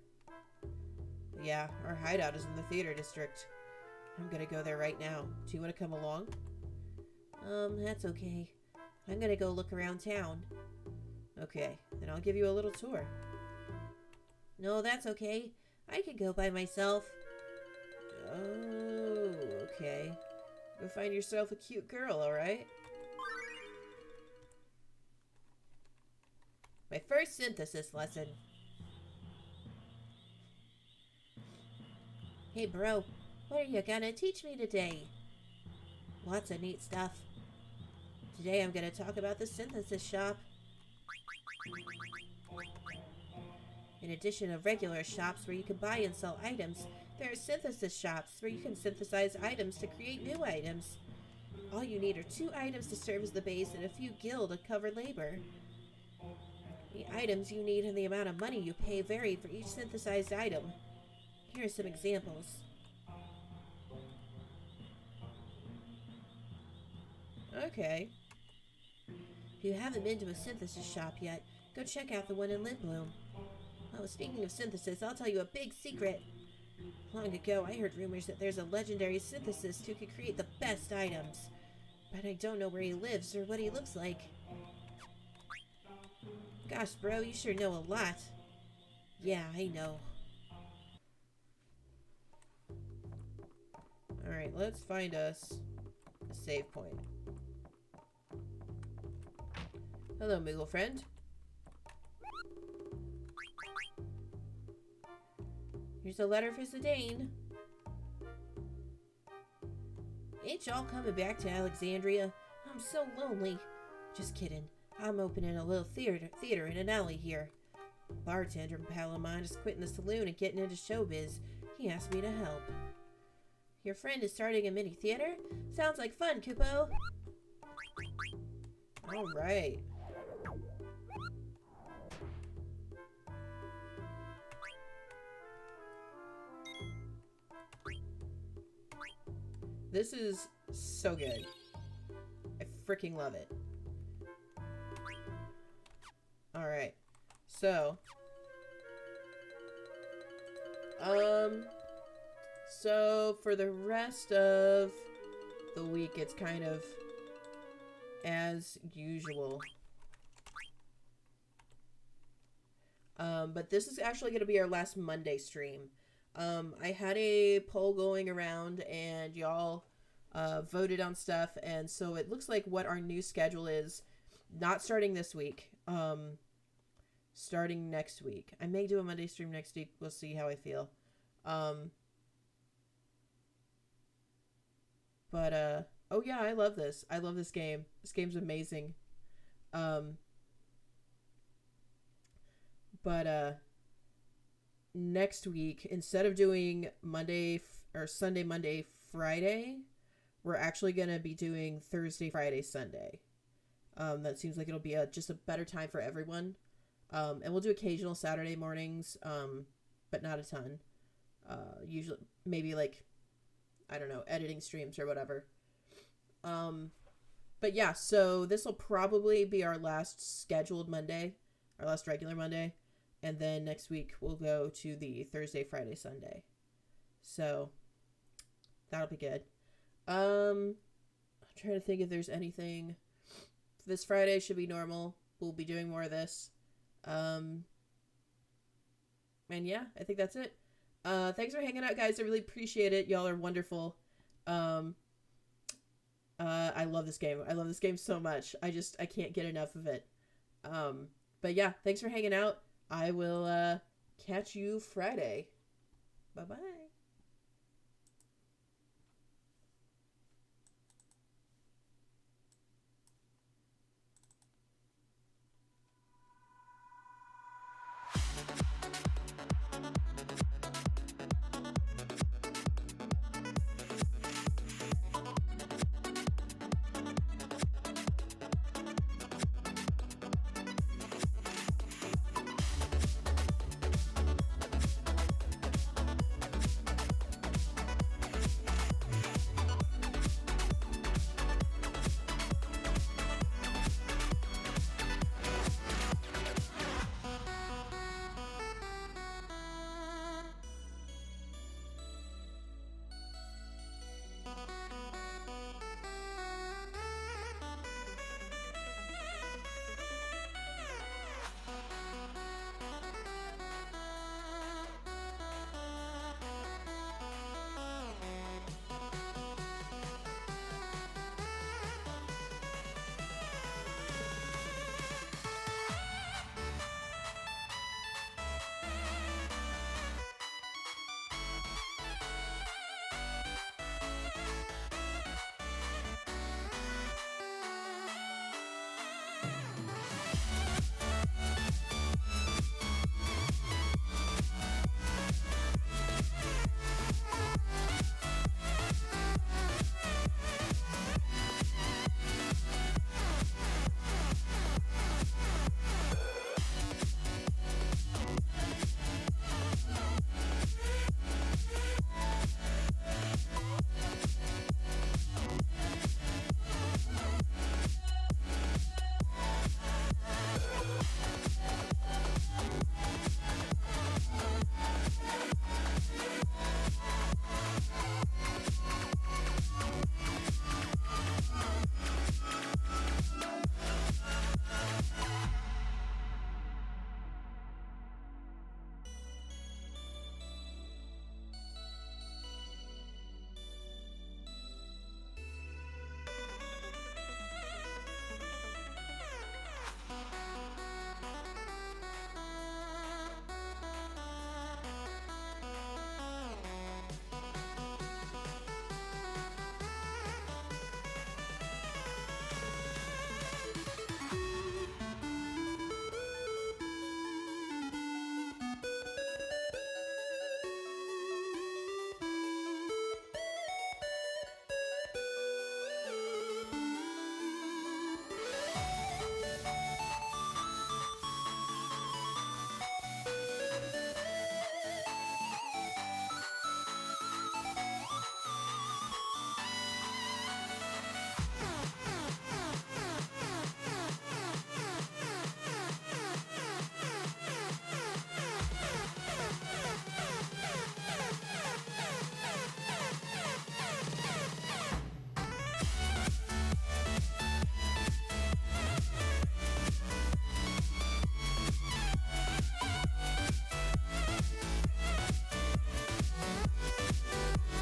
Yeah, our hideout is in the theater district. I'm gonna go there right now. Do you want to come along? That's okay. I'm gonna go look around town. Okay, then I'll give you a little tour. No, that's okay. I can go by myself. Oh, okay. Go find yourself a cute girl, alright? My first synthesis lesson. Hey bro, what are you gonna teach me today? Lots of neat stuff. Today I'm gonna talk about the synthesis shop. In addition to regular shops where you can buy and sell items, there are synthesis shops where you can synthesize items to create new items. All you need are 2 items to serve as the base and a few gil to cover labor. The items you need and the amount of money you pay vary for each synthesized item. Here are some examples. Okay. If you haven't been to a synthesis shop yet, go check out the one in Lindblom. Oh, speaking of synthesis, I'll tell you a big secret. Long ago, I heard rumors that there's a legendary synthesist who could create the best items. But I don't know where he lives or what he looks like. Gosh, bro, you sure know a lot. Yeah, I know. Alright, let's find us a save point. Hello, Moogle friend. Here's a letter for Zidane. Ain't y'all coming back to Alexandria? I'm so lonely. Just kidding. I'm opening a little theater in an alley here. A bartender pal of mine is quitting the saloon and getting into showbiz. He asked me to help. Your friend is starting a mini theater? Sounds like fun, Kupo. Alright. This is so good. I freaking love it. Alright. So for the rest of the week, it's kind of as usual. But this is actually going to be our last Monday stream. I had a poll going around and y'all voted on stuff, and so it looks like what our new schedule is, not starting this week, starting next week. I may do a Monday stream next week. We'll see how I feel. But oh yeah, I love this. I love this game. This game's amazing. Um, but next week, instead of doing or Sunday, Monday, Friday, we're actually gonna be doing Thursday, Friday, Sunday. That seems like it'll be just a better time for everyone. And we'll do occasional Saturday mornings, but not a ton. Usually, maybe like, I don't know, editing streams or whatever. But yeah, so this will probably be our last scheduled Monday, our last regular Monday. And then next week we'll go to the Thursday, Friday, Sunday. So that'll be good. I'm trying to think if there's anything. This Friday should be normal. We'll be doing more of this. And yeah, I think that's it. Thanks for hanging out, guys. I really appreciate it. Y'all are wonderful. I love this game. I love this game so much. I can't get enough of it. But yeah, thanks for hanging out. I will catch you Friday. Bye-bye.